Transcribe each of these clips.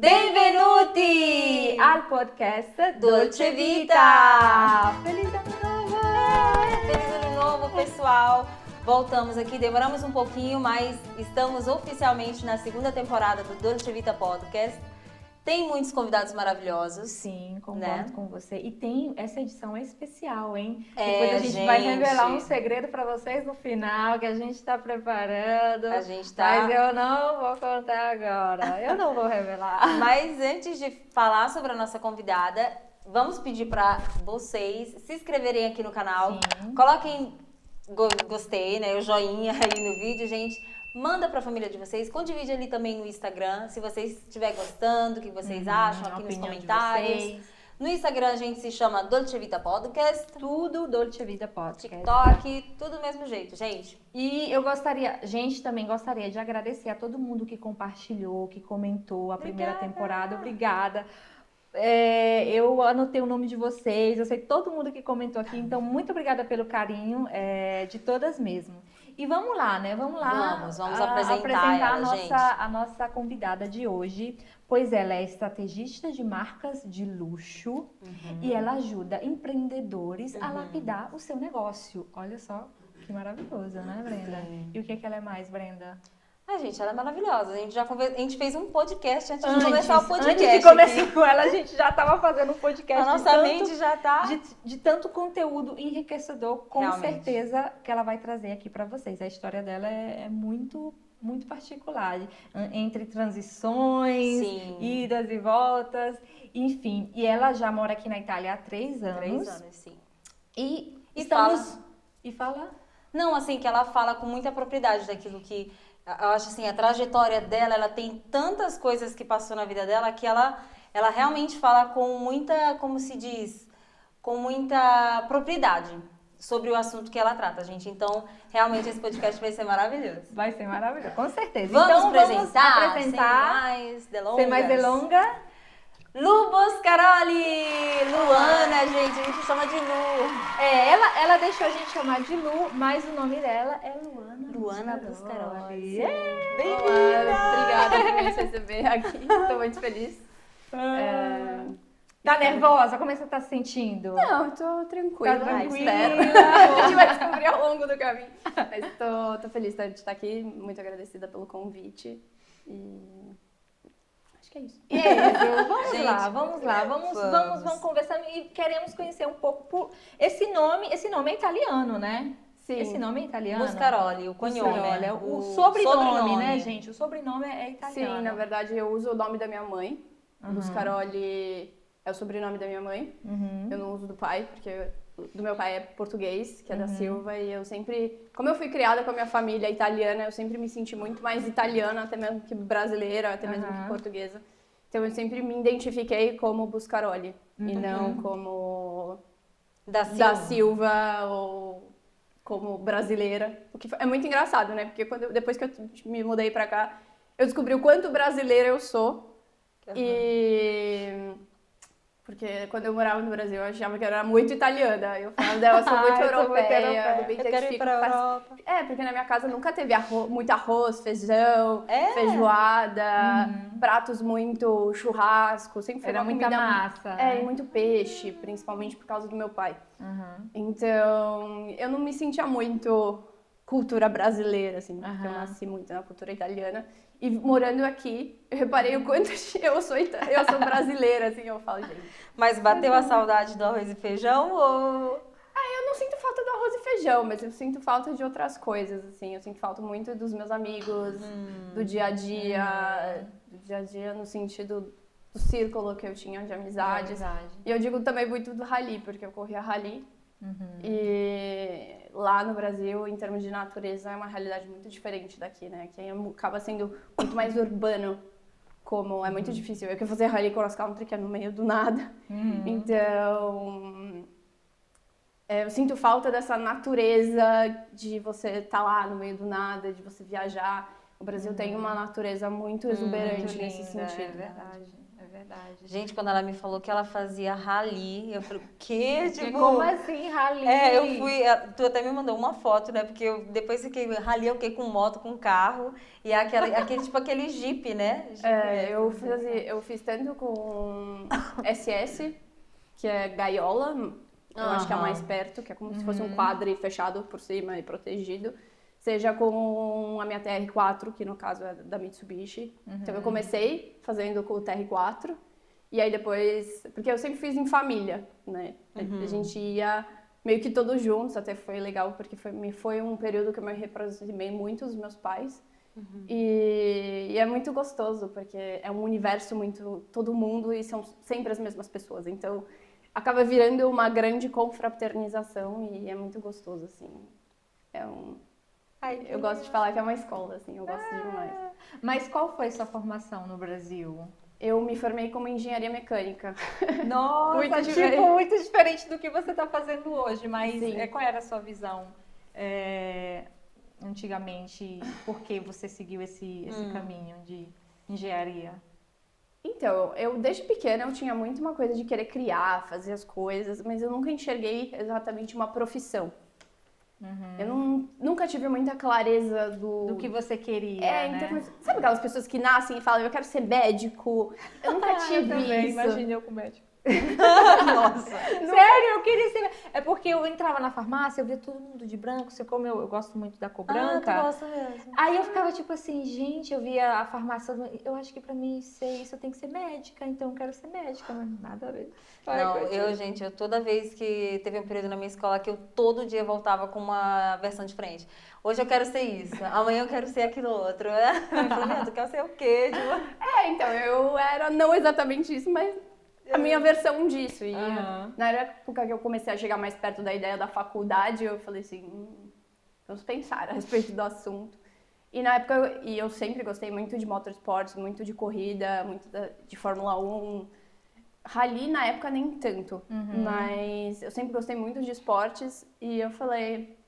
Benvenuti al podcast Dolce Vita! Feliz ano novo! Feliz ano novo, pessoal! Voltamos aqui, demoramos um pouquinho, mas estamos oficialmente na segunda temporada do Dolce Vita Podcast. Tem muitos convidados maravilhosos. Sim, concordo com você. E tem, essa edição é especial, hein? É, depois a gente vai revelar um segredo para vocês no final, que a gente está preparando. A gente tá... Mas eu não vou contar agora. Eu não vou revelar. Mas antes de falar sobre a nossa convidada, vamos pedir para vocês se inscreverem aqui no canal. Sim. Coloquem gostei, né? O joinha aí no vídeo, gente. Manda pra família de vocês, condivide ali também no Instagram, se vocês estiverem gostando, o que vocês acham aqui nos comentários. No Instagram a gente se chama Dolce Vita Podcast. Tudo Dolce Vita Podcast. TikTok, tudo do mesmo jeito, gente. E eu também gostaria de agradecer a todo mundo que compartilhou, que comentou a primeira temporada. Obrigada. Eu anotei o nome de vocês, eu sei todo mundo que comentou aqui, então muito obrigada pelo carinho, de todas mesmo. E vamos lá, né? Vamos apresentar a nossa convidada de hoje, pois ela é estrategista de marcas de luxo e ela ajuda empreendedores a lapidar o seu negócio. Olha só que maravilhoso, né, Brenda? Sim. E o que ela é mais, Brenda? Gente, ela é maravilhosa. A gente fez um podcast antes de começar o podcast. Antes de começar com ela, a gente já estava fazendo um podcast. A nossa mente já tá... De tanto conteúdo enriquecedor, com Realmente. Certeza que ela vai trazer aqui para vocês. A história dela é muito, muito particular. Entre transições, Sim. idas e voltas, enfim. E ela já mora aqui na Itália há 3 anos. 3 anos, sim. E fala? Não, assim, que ela fala com muita propriedade daquilo que... Eu acho assim, a trajetória dela, ela tem tantas coisas que passou na vida dela que ela realmente fala com muita, como se diz, com muita propriedade sobre o assunto que ela trata, gente. Então, realmente esse podcast vai ser maravilhoso. Vai ser maravilhoso, com certeza. Vamos então, apresentar, sem mais delongas. Lu Boscaroli! Luana, gente, a gente chama de Lu. Ela deixou a gente chamar de Lu, mas o nome dela é Luana. Luana Boscaroli. Bem-vinda! Obrigada por me receber aqui, estou muito feliz. Tá nervosa? Como é que você tá se sentindo? Não, tô tranquila. Tá tranquila. Espero. A gente vai descobrir ao longo do caminho. Mas tô feliz de estar aqui, muito agradecida pelo convite. E acho que é isso. Vamos lá. Vamos conversar e queremos conhecer um pouco esse nome é italiano, né? Sim. Esse nome é italiano? Buscaroli, o cognome. Olha, o sobrenome, né, gente? O sobrenome é italiano. Sim, na verdade eu uso o nome da minha mãe. Buscaroli é o sobrenome da minha mãe. Eu não uso do pai, porque do meu pai é português, que é da Silva, e eu sempre... Como eu fui criada com a minha família italiana, eu sempre me senti muito mais italiana, até mesmo que brasileira, até mesmo que portuguesa. Então eu sempre me identifiquei como Buscaroli, e não como da Silva ou como brasileira. O que é muito engraçado, né? Porque depois que eu me mudei pra cá, eu descobri o quanto brasileira eu sou. Porque quando eu morava no Brasil, eu achava que eu era muito italiana. Eu falava, eu sou muito europeia. Eu me quero ir pra Europa. Porque na minha casa nunca teve muito arroz, feijão, feijoada, pratos muito churrasco. Sempre foi Era uma muita comida... massa. E muito peixe, principalmente por causa do meu pai. Então, eu não me sentia muito cultura brasileira, assim. Porque eu nasci muito na cultura italiana. E morando aqui, eu reparei o quanto eu sou brasileira, assim, eu falo, gente. Mas bateu a saudade do arroz e feijão ou... Eu não sinto falta do arroz e feijão, mas eu sinto falta de outras coisas, assim. Eu sinto falta muito dos meus amigos, do dia a dia no sentido do círculo que eu tinha de amizades. E eu digo também muito do rally, porque eu corria rally. E lá no Brasil, em termos de natureza, é uma realidade muito diferente daqui, né? Que acaba sendo muito mais urbano, como é muito difícil. Eu quero fazer rally cross country, que é no meio do nada. Então, eu sinto falta dessa natureza de você estar lá no meio do nada, de você viajar. O Brasil tem uma natureza muito exuberante Muito nesse linda, sentido. É verdade, é verdade. Gente, quando ela me falou que ela fazia rally, eu falei, o quê? Tipo, Como assim, rally? eu fui. Tu até me mandou uma foto, né? Porque eu depois fiquei. Rally eu fiquei com moto, com carro. E aquele Jeep, né? Jeep Eu fiz tanto com SS, que é gaiola, eu acho que é a mais perto, que é como se fosse um quadro fechado por cima e protegido. Seja com a minha TR4, que no caso é da Mitsubishi. Então eu comecei fazendo com o TR4, e aí depois... Porque eu sempre fiz em família, né? A gente ia meio que todos juntos, até foi legal, porque foi um período que eu me reaproximei muito dos meus pais. E é muito gostoso, porque é um universo muito... Todo mundo e são sempre as mesmas pessoas. Então, acaba virando uma grande confraternização e é muito gostoso, assim. Eu gosto de falar que é uma escola, assim, eu gosto demais. Mas qual foi sua formação no Brasil? Eu me formei como engenharia mecânica. Nossa, Muito muito diferente do que você está fazendo hoje, mas Sim. qual era a sua visão antigamente? Por que você seguiu esse caminho de engenharia? Então, desde pequena eu tinha muito uma coisa de querer criar, fazer as coisas, mas eu nunca enxerguei exatamente uma profissão. Eu nunca tive muita clareza Do que você queria, né? então, sabe aquelas pessoas que nascem e falam, eu quero ser médico? Eu nunca tive isso. Imaginei eu com médico. Nossa. Sério, eu queria ser. É porque eu entrava na farmácia, eu via todo mundo de branco. Como eu gosto muito da cor branca. Tu gosta mesmo. Aí eu ficava tipo assim, gente, eu via a farmácia. Eu acho que pra mim ser isso eu tenho que ser médica, então eu quero ser médica, mas nada a ver. Não, eu toda vez que teve um período na minha escola que eu todo dia voltava com uma versão diferente. Hoje eu quero ser isso, amanhã eu quero ser aquilo outro. Eu falei, tu quer ser o quê? Então, eu era não exatamente isso, mas a minha versão disso. E na época que eu comecei a chegar mais perto da ideia da faculdade, eu falei assim, vamos pensar a respeito do assunto. E na época, eu sempre gostei muito de motorsports, muito de corrida, muito de Fórmula 1. Rally na época nem tanto, mas eu sempre gostei muito de esportes e eu falei,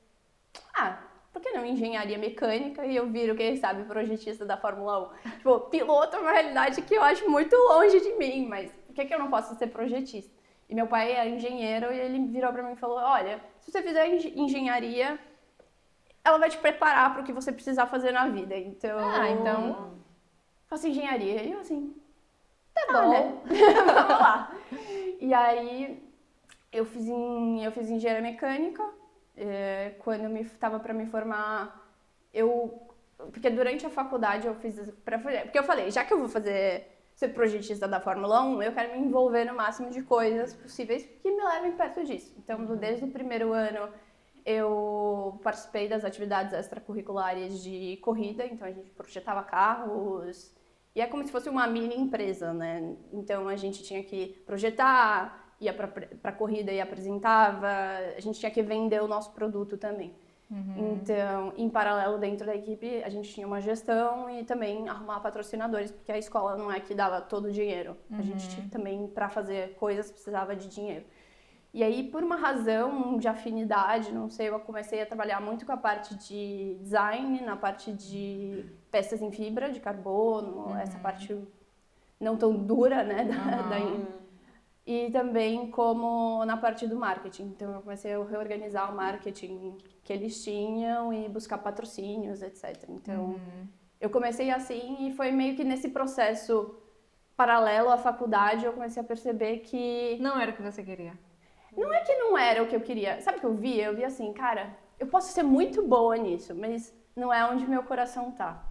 por que não engenharia mecânica e eu viro, quem sabe, projetista da Fórmula 1? Tipo, piloto é uma realidade que eu acho muito longe de mim, mas por que eu não posso ser projetista? E meu pai é engenheiro e ele virou pra mim e falou, olha, se você fizer engenharia, ela vai te preparar para o que você precisar fazer na vida. Então, faço engenharia. E eu assim, tá bom, né? Vamos lá. E aí, eu fiz engenharia mecânica. Quando eu estava para me formar, porque durante a faculdade eu fiz... Porque eu falei, já que eu vou ser projetista da Fórmula 1, eu quero me envolver no máximo de coisas possíveis que me levem perto disso. Então, desde o primeiro ano, eu participei das atividades extracurriculares de corrida, então a gente projetava carros, e é como se fosse uma mini empresa, né? Então a gente tinha que projetar, ia para corrida e apresentava, a gente tinha que vender o nosso produto também. Então, em paralelo dentro da equipe, a gente tinha uma gestão e também arrumar patrocinadores, porque a escola não é que dava todo o dinheiro. A gente também, para fazer coisas, precisava de dinheiro. E aí, por uma razão de afinidade, não sei, eu comecei a trabalhar muito com a parte de design, na parte de peças em fibra, de carbono, essa parte não tão dura, né, e também como na parte do marketing. Então, eu comecei a reorganizar o marketing que eles tinham e buscar patrocínios, etc. Então, eu comecei assim e foi meio que nesse processo paralelo à faculdade, eu comecei a perceber que... Não era o que você queria. Não é que não era o que eu queria. Sabe o que eu vi? Eu vi assim, cara, eu posso ser muito boa nisso, mas não é onde meu coração tá.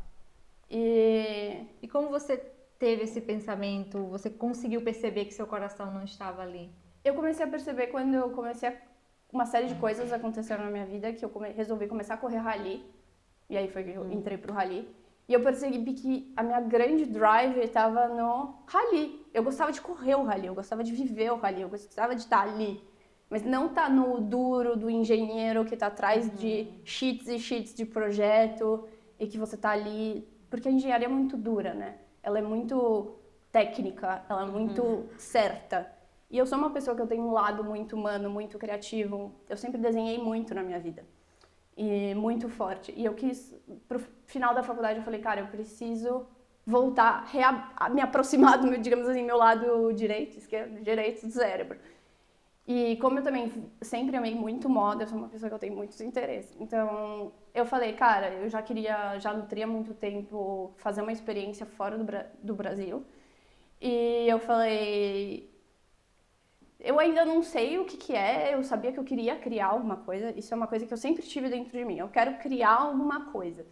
E como você teve esse pensamento? Você conseguiu perceber que seu coração não estava ali? Eu comecei a perceber quando eu uma série de coisas aconteceram na minha vida que eu resolvi começar a correr rally. E aí foi que eu entrei pro rally. E eu percebi que a minha grande drive estava no rally. Eu gostava de correr o rally, eu gostava de viver o rally, eu gostava de estar ali. Mas não tá no duro do engenheiro que tá atrás de sheets e sheets de projeto e que você tá ali... Porque a engenharia é muito dura, né? Ela é muito técnica, ela é muito certa. E eu sou uma pessoa que eu tenho um lado muito humano, muito criativo. Eu sempre desenhei muito na minha vida. e muito forte. E eu quis, pro final da faculdade, eu falei, cara, eu preciso voltar, me aproximar do meu, digamos assim, meu lado direito, esquerdo, direito do cérebro. E como eu também sempre amei muito moda, eu sou uma pessoa que eu tenho muitos interesses. Então, eu falei, cara, eu já nutria há muito tempo fazer uma experiência fora do Brasil. E eu falei, eu ainda não sei o que é, eu sabia que eu queria criar alguma coisa. Isso é uma coisa que eu sempre tive dentro de mim, eu quero criar alguma coisa.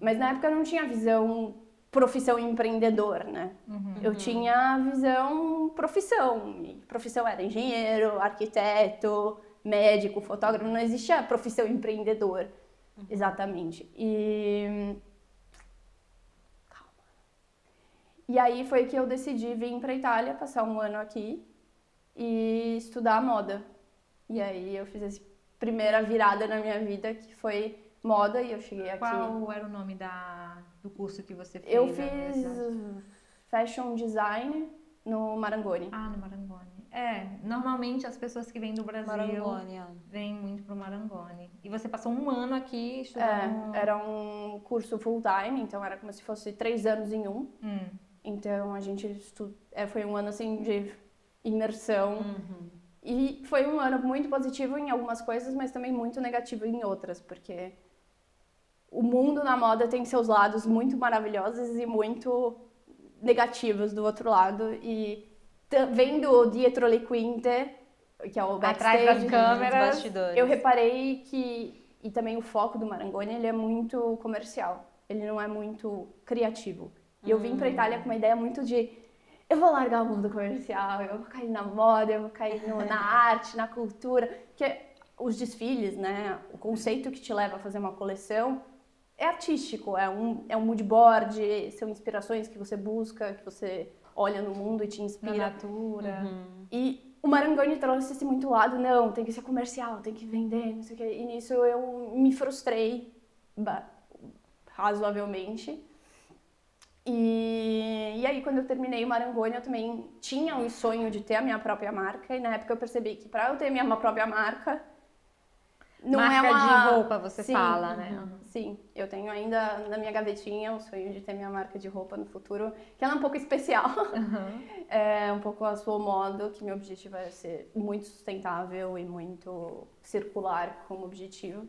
Mas na época eu não tinha visão profissão empreendedor, né? Eu tinha visão profissão. E profissão era engenheiro, arquiteto, médico, fotógrafo. Não existia profissão empreendedor, exatamente. E aí foi que eu decidi vir para Itália, passar um ano aqui e estudar moda. E aí eu fiz essa primeira virada na minha vida, que foi moda, e eu cheguei aqui. Qual era o nome do curso que você fez? Eu fiz Fashion Design no Marangoni. Ah, no Marangoni. Normalmente as pessoas que vêm do Brasil vêm muito pro Marangoni. E você passou um ano aqui estudando? Era um curso full time, então era como se fosse 3 anos em um. Então a gente foi um ano assim de imersão. E foi um ano muito positivo em algumas coisas, mas também muito negativo em outras, porque o mundo na moda tem seus lados muito maravilhosos e muito negativos do outro lado. E vendo o Dietro le Quinte, que é o backstage, atrás das câmeras, bastidores, eu reparei que, e também o foco do Marangoni, ele é muito comercial, ele não é muito criativo. E eu vim pra Itália com uma ideia muito de, eu vou largar o mundo comercial, eu vou cair na moda, eu vou cair na arte, na cultura, porque os desfiles, né, o conceito que te leva a fazer uma coleção é artístico, é um mood board, são inspirações que você busca, que você olha no mundo e te inspira. Na natura. E o Marangoni trouxe esse muito lado, não, tem que ser comercial, tem que vender, não sei o quê. E nisso eu me frustrei razoavelmente. E aí, quando eu terminei o Marangoni, eu também tinha o sonho de ter a minha própria marca. E na época eu percebi que para eu ter minha própria marca, não marca é uma... de roupa, você fala, né? Sim, eu tenho ainda na minha gavetinha o sonho de ter minha marca de roupa no futuro, que ela é um pouco especial. É um pouco a sua modo, que meu objetivo é ser muito sustentável e muito circular como objetivo.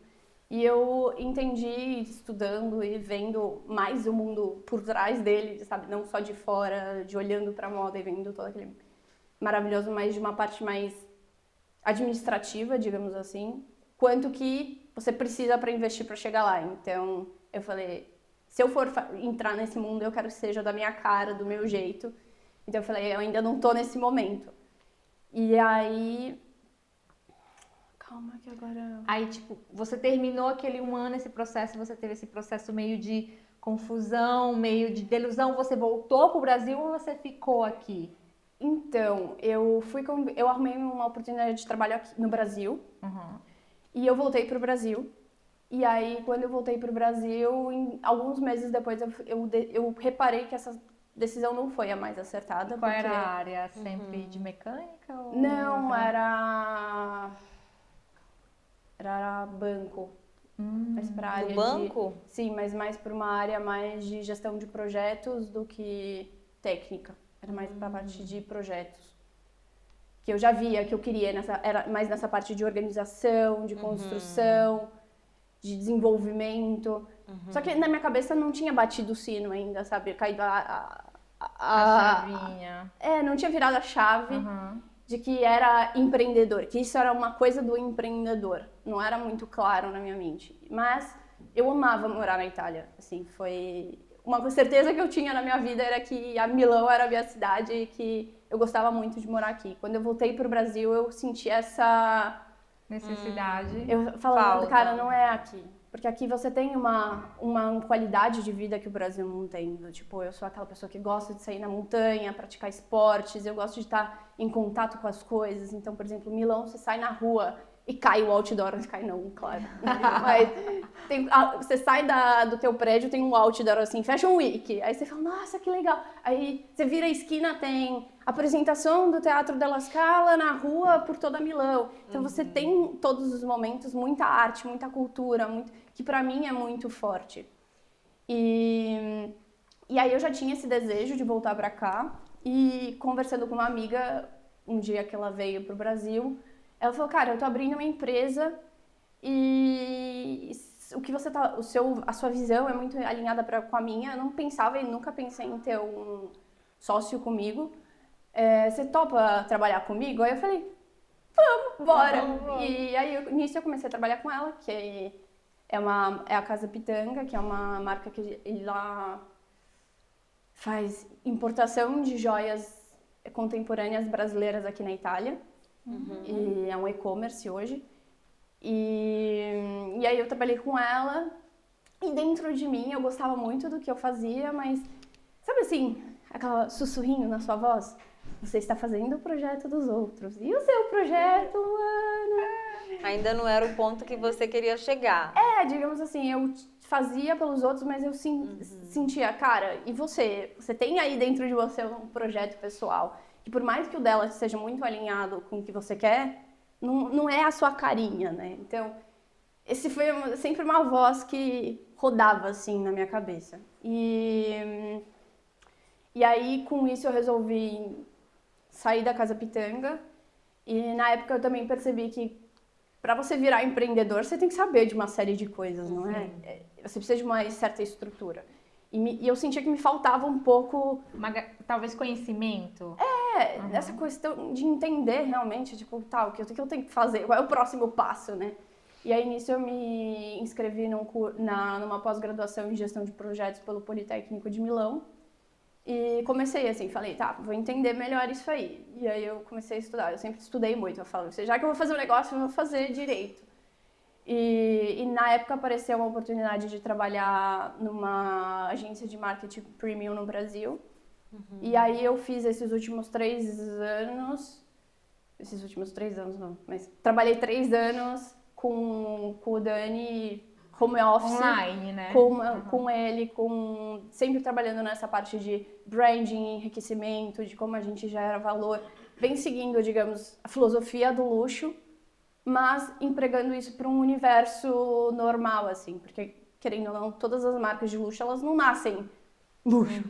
E eu entendi, estudando e vendo mais o mundo por trás dele, sabe? Não só de fora, de olhando pra moda e vendo todo aquele maravilhoso, mas de uma parte mais administrativa, digamos assim, quanto que você precisa para investir para chegar lá. Então, eu falei, se eu for entrar nesse mundo, eu quero que seja da minha cara, do meu jeito. Então, eu falei, eu ainda não tô nesse momento. E aí... Calma que agora... Aí, tipo, você terminou aquele um ano, esse processo, você teve esse processo meio de confusão, meio de delusão, você voltou pro Brasil ou você ficou aqui? Então, eu arrumei uma oportunidade de trabalho aqui no Brasil, e eu voltei pro Brasil. E aí, quando eu voltei pro Brasil, alguns meses depois, eu reparei que essa decisão não foi a mais acertada. Qual era a área? Sempre de mecânica? Ou Não, era banco. Mas pra área banco? Sim, mas mais para uma área mais de gestão de projetos do que técnica. Era mais para a parte de projetos. Que eu já via que eu queria, era mais nessa parte de organização, de construção, de desenvolvimento. Só que na minha cabeça não tinha batido o sino ainda, sabe? Caído a chavinha. não tinha virado a chave de que era empreendedor, que isso era uma coisa do empreendedor. Não era muito claro na minha mente. Mas eu amava morar na Itália. Assim, foi uma certeza que eu tinha na minha vida, era que a Milão era a minha cidade e que eu gostava muito de morar aqui. Quando eu voltei pro Brasil, eu senti essa necessidade. Eu falando, cara, não é aqui. Porque aqui você tem uma qualidade de vida que o Brasil não tem. Tipo, eu sou aquela pessoa que gosta de sair na montanha, praticar esportes, eu gosto de estar em contato com as coisas. Então, por exemplo, Milão, você sai na rua e cai o outdoor, cai não, claro. Mas você sai do teu prédio, tem um outdoor assim, Fashion Week. Aí você fala, nossa, que legal. Aí você vira a esquina, tem apresentação do Teatro della Scala na rua por toda Milão. Então você tem todos os momentos, muita arte, muita cultura, que pra mim é muito forte. E aí eu já tinha esse desejo de voltar pra cá. E conversando com uma amiga, um dia que ela veio pro Brasil, ela falou, cara, eu tô abrindo uma empresa e o que você tá, a sua visão é muito alinhada com a minha. Eu não pensava e nunca pensei em ter um sócio comigo. Você topa trabalhar comigo? Aí eu falei, vamos, bora! E aí nisso eu comecei a trabalhar com ela, que é a Casa Pitanga, que é uma marca que ela faz importação de joias contemporâneas brasileiras aqui na Itália. E é um e-commerce hoje. E aí eu trabalhei com ela e dentro de mim eu gostava muito do que eu fazia, mas sabe assim, aquele sussurrinho na sua voz? Você está fazendo o projeto dos outros. E o seu projeto, Ana? Ainda não era o ponto que você queria chegar. Digamos assim, eu fazia pelos outros, mas eu sentia, cara, e você? Você tem aí dentro de você um projeto pessoal. Que por mais que o dela seja muito alinhado com o que você quer, não é a sua carinha, né? Então, esse foi sempre uma voz que rodava, assim, na minha cabeça. E aí, com isso, eu resolvi sair da Casa Pitanga. E na época eu também percebi que para você virar empreendedor, você tem que saber de uma série de coisas, não é? Você precisa de uma certa estrutura. E eu sentia que me faltava um pouco... Talvez conhecimento? Essa questão de entender realmente, tipo, o que eu tenho que fazer, qual é o próximo passo, né? E aí, nisso, eu me inscrevi numa pós-graduação em gestão de projetos pelo Politécnico de Milão. E comecei assim, falei, tá, vou entender melhor isso aí. E aí eu comecei a estudar, eu sempre estudei muito, eu falo, já que eu vou fazer um negócio, eu vou fazer direito. E na época apareceu uma oportunidade de trabalhar numa agência de marketing premium no Brasil. E aí eu fiz esses últimos 3 anos não, mas trabalhei 3 anos com o Dani home office. Online, né? Com ele, sempre trabalhando nessa parte de branding, enriquecimento, de como a gente gera valor. Vem seguindo, digamos, a filosofia do luxo, mas empregando isso para um universo normal, assim, porque, querendo ou não, todas as marcas de luxo, elas não nascem luxo,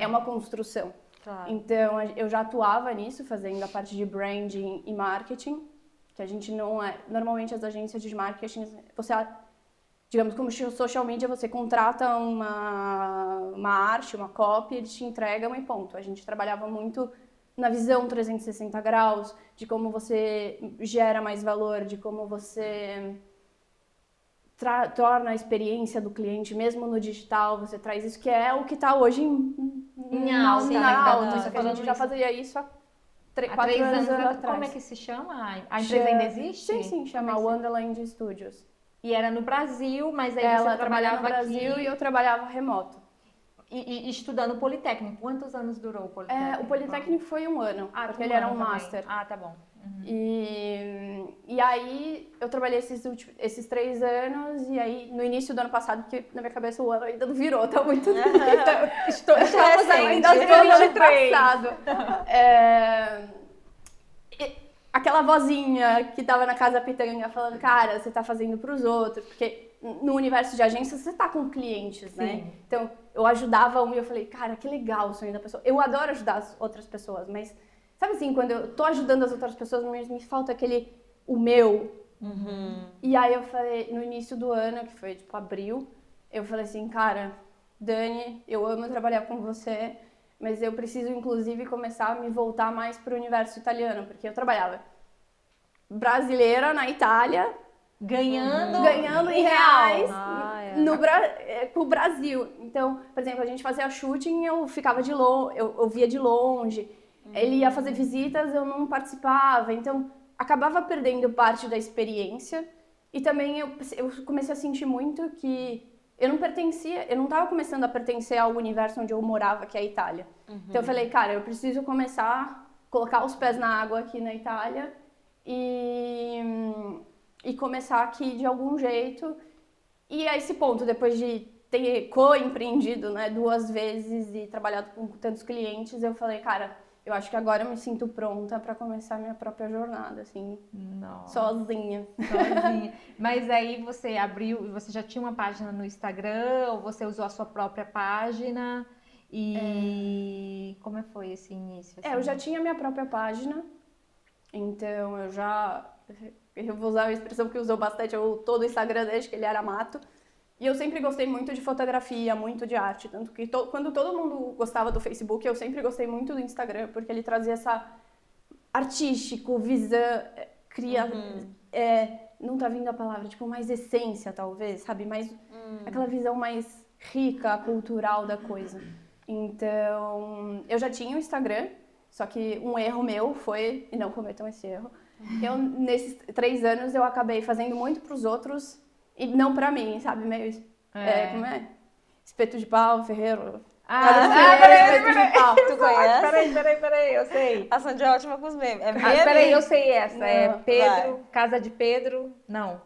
é uma construção. Claro. Então, eu já atuava nisso, fazendo a parte de branding e marketing, que a gente não é... Normalmente, as agências de marketing, digamos, como social media, você contrata uma arte, uma copy, eles te entregam e ponto. A gente trabalhava muito na visão 360 graus, de como você gera mais valor, de como você torna a experiência do cliente, mesmo no digital, você traz isso, que é o que está hoje em alta. Só que a gente já fazia isso há 4 anos atrás. Como é que se chama? A empresa ainda existe? Sim, chama Wonderland Studios. E era no Brasil, mas aí Ela você trabalhava no Brasil aqui. E eu trabalhava remoto. E estudando Politécnico. Quantos anos durou o Politécnico? O Politécnico foi 1 ano, porque ele era um master. Ah, tá bom. E aí eu trabalhei esses 3 anos, e aí no início do ano passado, porque na minha cabeça o ano ainda não virou, tá muito... Estamos ainda no ano passado. Aquela vozinha que tava na Casa Pitanga falando, cara, você tá fazendo pros outros, porque no universo de agência você tá com clientes, né? Então, eu ajudava e eu falei, cara, que legal o sonho da pessoa. Eu adoro ajudar as outras pessoas, mas sabe assim, quando eu tô ajudando as outras pessoas, me falta o meu. E aí eu falei, no início do ano, que foi tipo abril, eu falei assim, cara, Dani, eu amo trabalhar com você, mas eu preciso, inclusive, começar a me voltar mais pro universo italiano, porque eu trabalhava brasileira na Itália, ganhando em reais com o Brasil. Então, por exemplo, a gente fazia shooting, eu ficava eu via de longe, ele ia fazer visitas, eu não participava, então acabava perdendo parte da experiência. E também eu comecei a sentir muito que eu não estava começando a pertencer ao universo onde eu morava, que é a Itália. Então eu falei, cara, eu preciso começar a colocar os pés na água aqui na Itália e começar aqui de algum jeito. E a esse ponto, depois de ter co-empreendido, né, 2 vezes e trabalhado com tantos clientes, eu falei, cara, eu acho que agora eu me sinto pronta para começar a minha própria jornada, assim, sozinha. Mas aí você abriu, você já tinha uma página no Instagram, ou você usou a sua própria página? E como foi esse início? Assim? Eu já tinha minha própria página, então eu vou usar a expressão que usou bastante, eu todo o Instagram desde que ele era mato. E eu sempre gostei muito de fotografia, muito de arte, tanto que quando todo mundo gostava do Facebook, eu sempre gostei muito do Instagram, porque ele trazia essa artístico, visão, não tá vindo a palavra, tipo, mais essência, talvez, sabe? Mais aquela visão mais rica, cultural da coisa. Então, eu já tinha o Instagram, só que um erro meu foi, e não cometam esse erro, nesses 3 anos, eu acabei fazendo muito pros outros, e não pra mim, sabe? Meio, como é? Espeto de pau, ferreiro. Espeto de pau. Tu conhece? Peraí, eu sei. A Sandy é ótima com os memes. É peraí, eu sei essa. Não, é Pedro, vai. Casa de Pedro. Não.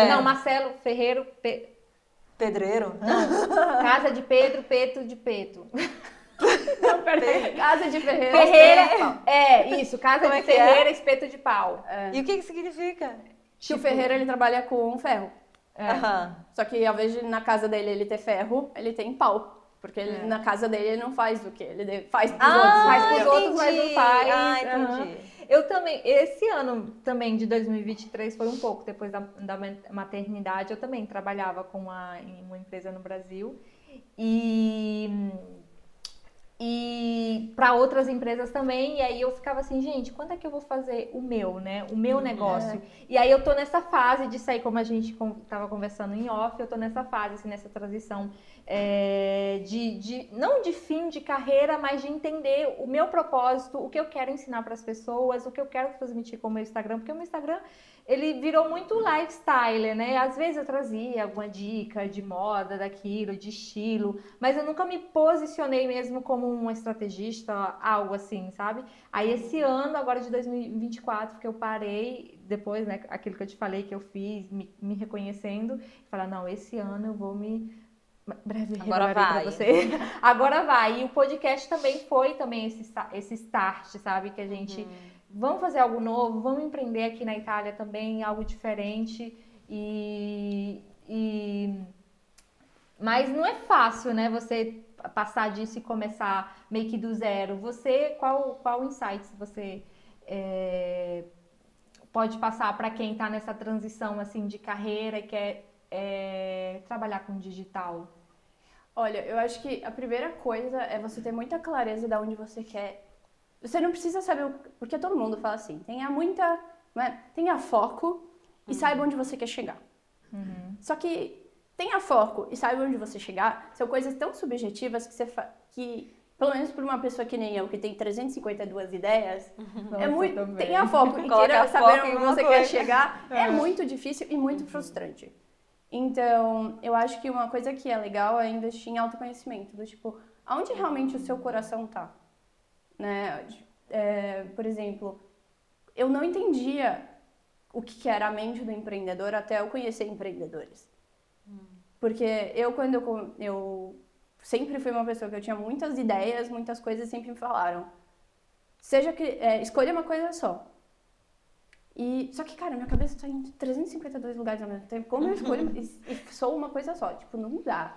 Não, Marcelo Ferreiro. Pedreiro? Não. Casa de Pedro, Peto de Peto. Não, peraí. Casa de Ferreira. Isso. Casa Como de é que Ferreira, é? espeto de pau. E o que significa? Que o Ferreira, ele trabalha com ferro. Aham. Só que ao invés de na casa dele ele ter ferro, ele tem pau. Porque na casa dele ele não faz o quê? Ele faz pros outros. Faz pros entendeu? outros, mas não faz. Entendi. Eu também, esse ano também de 2023 foi um pouco depois da maternidade, eu também trabalhava em uma empresa no Brasil e para outras empresas também, e aí eu ficava assim, gente, quando é que eu vou fazer o meu, né? O meu negócio. E aí eu tô nessa fase de sair, como a gente tava conversando em off, eu tô nessa fase, assim, nessa transição não de fim de carreira, mas de entender o meu propósito, o que eu quero ensinar para as pessoas, o que eu quero transmitir com o meu Instagram, porque o meu Instagram, ele virou muito lifestyle, né? Às vezes eu trazia alguma dica de moda, daquilo, de estilo, mas eu nunca me posicionei mesmo como uma estrategista, algo assim, sabe? Aí esse ano, agora de 2024, que eu parei, depois, né, aquilo que eu te falei que eu fiz, me reconhecendo, falar, não, esse ano eu vou breve agora vai. Pra você. Agora vai. E o podcast também foi esse start, sabe? Que a gente vamos fazer algo novo, vamos empreender aqui na Itália também, algo diferente. Mas não é fácil, né? Você passar disso e começar meio que do zero. Você, qual insights você pode passar para quem está nessa transição assim de carreira e quer trabalhar com digital? Olha, eu acho que a primeira coisa é você ter muita clareza de onde você quer. Você não precisa saber, porque todo mundo fala assim, tenha foco e saiba onde você quer chegar. Só que tenha foco e saiba onde você chegar são coisas tão subjetivas que pelo menos para uma pessoa que nem eu, que tem 352 ideias, tenha foco e queira saber onde você quer chegar, é muito difícil e muito frustrante. Então, eu acho que uma coisa que é legal é investir em autoconhecimento, do tipo, aonde realmente o seu coração tá, né? Por exemplo, eu não entendia o que era a mente do empreendedor até eu conhecer empreendedores. Porque quando eu sempre fui uma pessoa que eu tinha muitas ideias, muitas coisas sempre me falaram, escolha uma coisa só. Só que, cara, minha cabeça tá em 352 lugares ao mesmo tempo. Como eu escolho e sou uma coisa só? Tipo, não dá.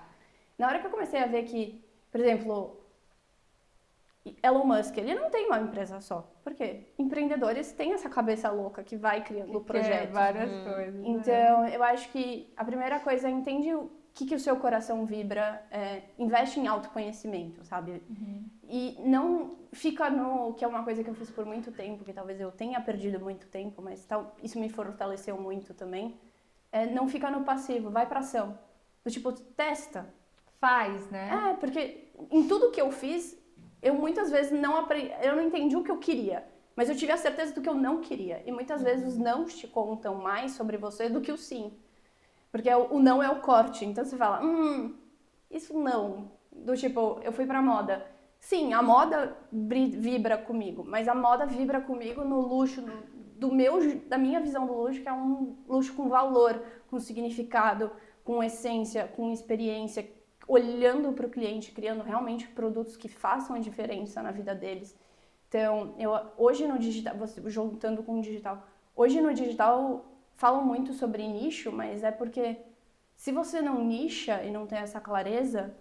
Na hora que eu comecei a ver que, por exemplo, Elon Musk, ele não tem uma empresa só. Por quê? Empreendedores têm essa cabeça louca que vai criando projetos. Várias coisas. Então, eu acho que a primeira coisa é entender o que o seu coração vibra, investe em autoconhecimento, sabe? E não fica que é uma coisa que eu fiz por muito tempo, que talvez eu tenha perdido muito tempo, mas isso me fortaleceu muito também. Não fica no passivo, vai pra ação. Do tipo, testa. Faz, né? Porque em tudo que eu fiz, eu muitas vezes eu não entendi o que eu queria, mas eu tive a certeza do que eu não queria. E muitas vezes os não te contam mais sobre você do que o sim. Porque o não é o corte. Então você fala, isso não. Do tipo, eu fui pra moda. Sim, a moda vibra comigo, mas a moda vibra comigo no luxo da minha visão do luxo, que é um luxo com valor, com significado, com essência, com experiência, olhando para o cliente, criando realmente produtos que façam a diferença na vida deles. Então, hoje no digital, juntando com o digital, hoje no digital falam muito sobre nicho, mas é porque se você não nicha e não tem essa clareza,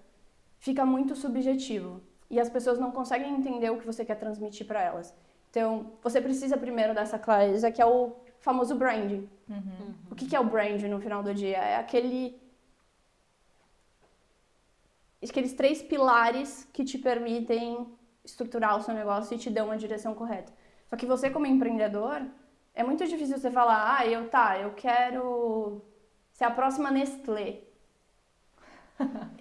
fica muito subjetivo. E as pessoas não conseguem entender o que você quer transmitir para elas. Então, você precisa primeiro dessa clareza, que é o famoso branding. O que é o branding no final do dia? É aqueles 3 pilares que te permitem estruturar o seu negócio e te dão uma direção correta. Só que você, como empreendedor, é muito difícil você falar, eu quero ser a próxima Nestlé.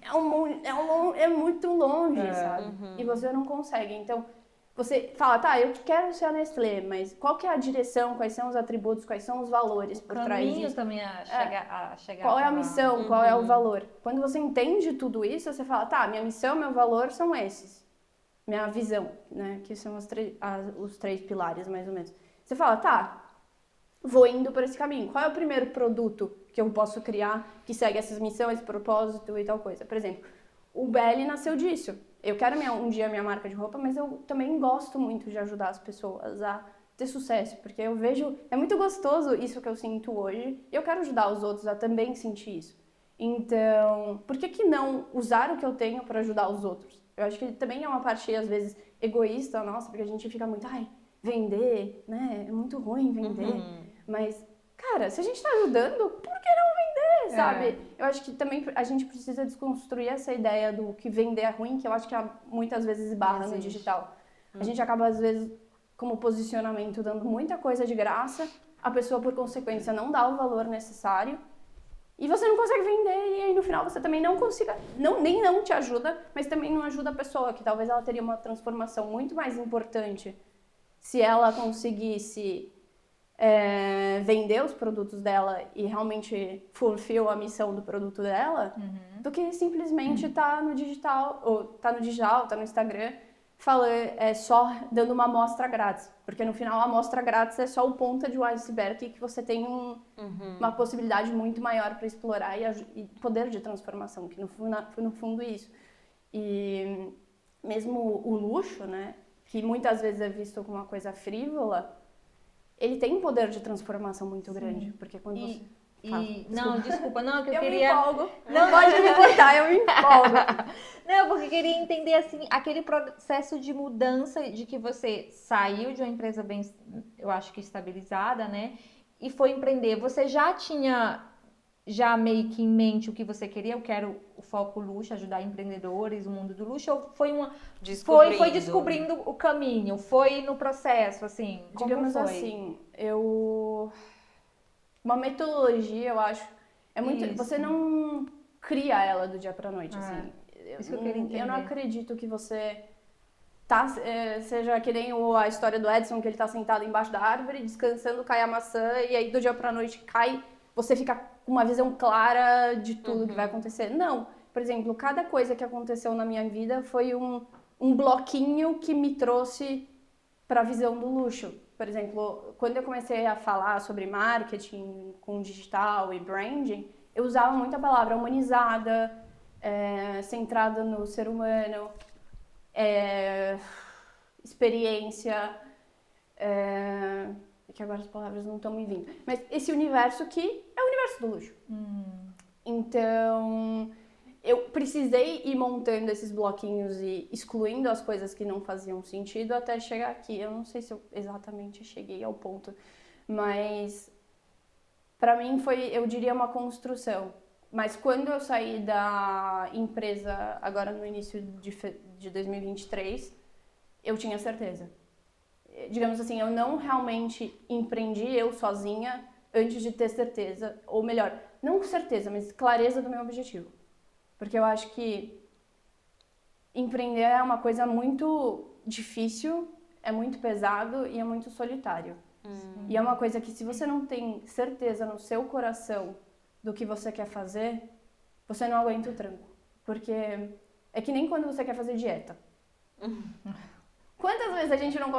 É muito longe, sabe? E você não consegue. Então, você fala, eu quero ser a Nestlé, mas qual que é a direção, quais são os atributos, quais são os valores por trás disso? O caminho também a chegar Qual é a missão, qual é o valor? Quando você entende tudo isso, você fala, minha missão, meu valor são esses. Minha visão, né? Que são os 3 pilares, mais ou menos. Você fala, vou indo por esse caminho. Qual é o primeiro produto que eu posso criar que segue essas missões, esse propósito e tal coisa? Por exemplo, o Belly nasceu disso. Eu quero um dia minha marca de roupa, mas eu também gosto muito de ajudar as pessoas a ter sucesso, porque eu vejo, é muito gostoso isso que eu sinto hoje, e eu quero ajudar os outros a também sentir isso. Então, por que não usar o que eu tenho para ajudar os outros? Eu acho que também é uma parte, às vezes, egoísta nossa, porque a gente fica muito, vender, né? É muito ruim vender. Mas, cara, se a gente tá ajudando, por que não vender, sabe? Eu acho que também a gente precisa desconstruir essa ideia do que vender é ruim, que eu acho que muitas vezes esbarra no digital. A gente acaba, às vezes, como posicionamento, dando muita coisa de graça, a pessoa, por consequência, não dá o valor necessário, e você não consegue vender, e aí no final você também não consiga, nem não te ajuda, mas também não ajuda a pessoa, que talvez ela teria uma transformação muito mais importante se ela conseguisse vender os produtos dela e realmente fulfill a missão do produto dela, do que simplesmente tá no digital, tá no Instagram, só dando uma amostra grátis. Porque no final a amostra grátis é só o ponta de um iceberg que você tem uma possibilidade muito maior para explorar e poder de transformação, que no fundo é isso. E mesmo o luxo, né, que muitas vezes é visto como uma coisa frívola, ele tem um poder de transformação muito grande. Porque quando você... Não, desculpa, não, que eu me queria... empolgo. Não pode me cortar, eu me empolgo. Não, porque eu queria entender, assim, aquele processo de mudança de que você saiu de uma empresa bem, eu acho que estabilizada, né? E foi empreender. Você já tinha meio que em mente o que você queria? Eu quero o foco luxo, ajudar empreendedores, o mundo do luxo? Ou foi foi descobrindo o caminho? Foi no processo, assim? Digamos como foi? assim, uma metodologia, eu acho, é muito... Isso. Você não cria ela do dia pra noite, assim. Isso que eu queria entender. Eu não acredito que você seja que nem a história do Edson, que ele tá sentado embaixo da árvore, descansando, cai a maçã, e aí do dia pra noite cai, você fica com uma visão clara de tudo que vai acontecer. Não. Por exemplo, cada coisa que aconteceu na minha vida foi um bloquinho que me trouxe pra visão do luxo. Por exemplo, quando eu comecei a falar sobre marketing com digital e branding, eu usava muito a palavra humanizada, centrada no ser humano, experiência, que agora as palavras não estão me vindo, mas esse universo que é o universo do luxo. Então, eu precisei ir montando esses bloquinhos e excluindo as coisas que não faziam sentido até chegar aqui. Eu não sei se eu exatamente cheguei ao ponto, mas para mim foi, eu diria, uma construção. Mas quando eu saí da empresa, agora no início de 2023, eu tinha certeza. Digamos assim, eu não realmente empreendi eu sozinha antes de ter certeza, ou melhor, não certeza, mas clareza do meu objetivo. Porque eu acho que empreender é uma coisa muito difícil, é muito pesado e é muito solitário. E é uma coisa que, se você não tem certeza no seu coração do que você quer fazer, você não aguenta o tranco. Porque é que nem quando você quer fazer dieta. Quantas vezes a gente não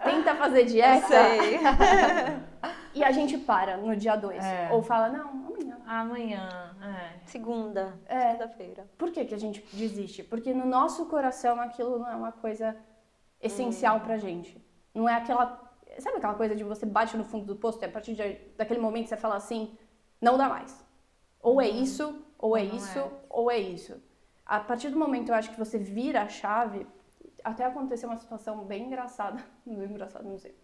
tenta fazer dieta Sei. e a gente para no dia 2? Ou fala, não, amanhã. Amanhã, Segunda-feira. Por que a gente desiste? Porque no nosso coração aquilo não é uma coisa essencial pra gente. Não é aquela... Sabe aquela coisa de você bate no fundo do poço e a partir daquele momento você fala assim, não dá mais. Ou é isso, ou é isso, ou é isso. A partir do momento eu acho que você vira a chave, até aconteceu uma situação bem engraçada, não sei,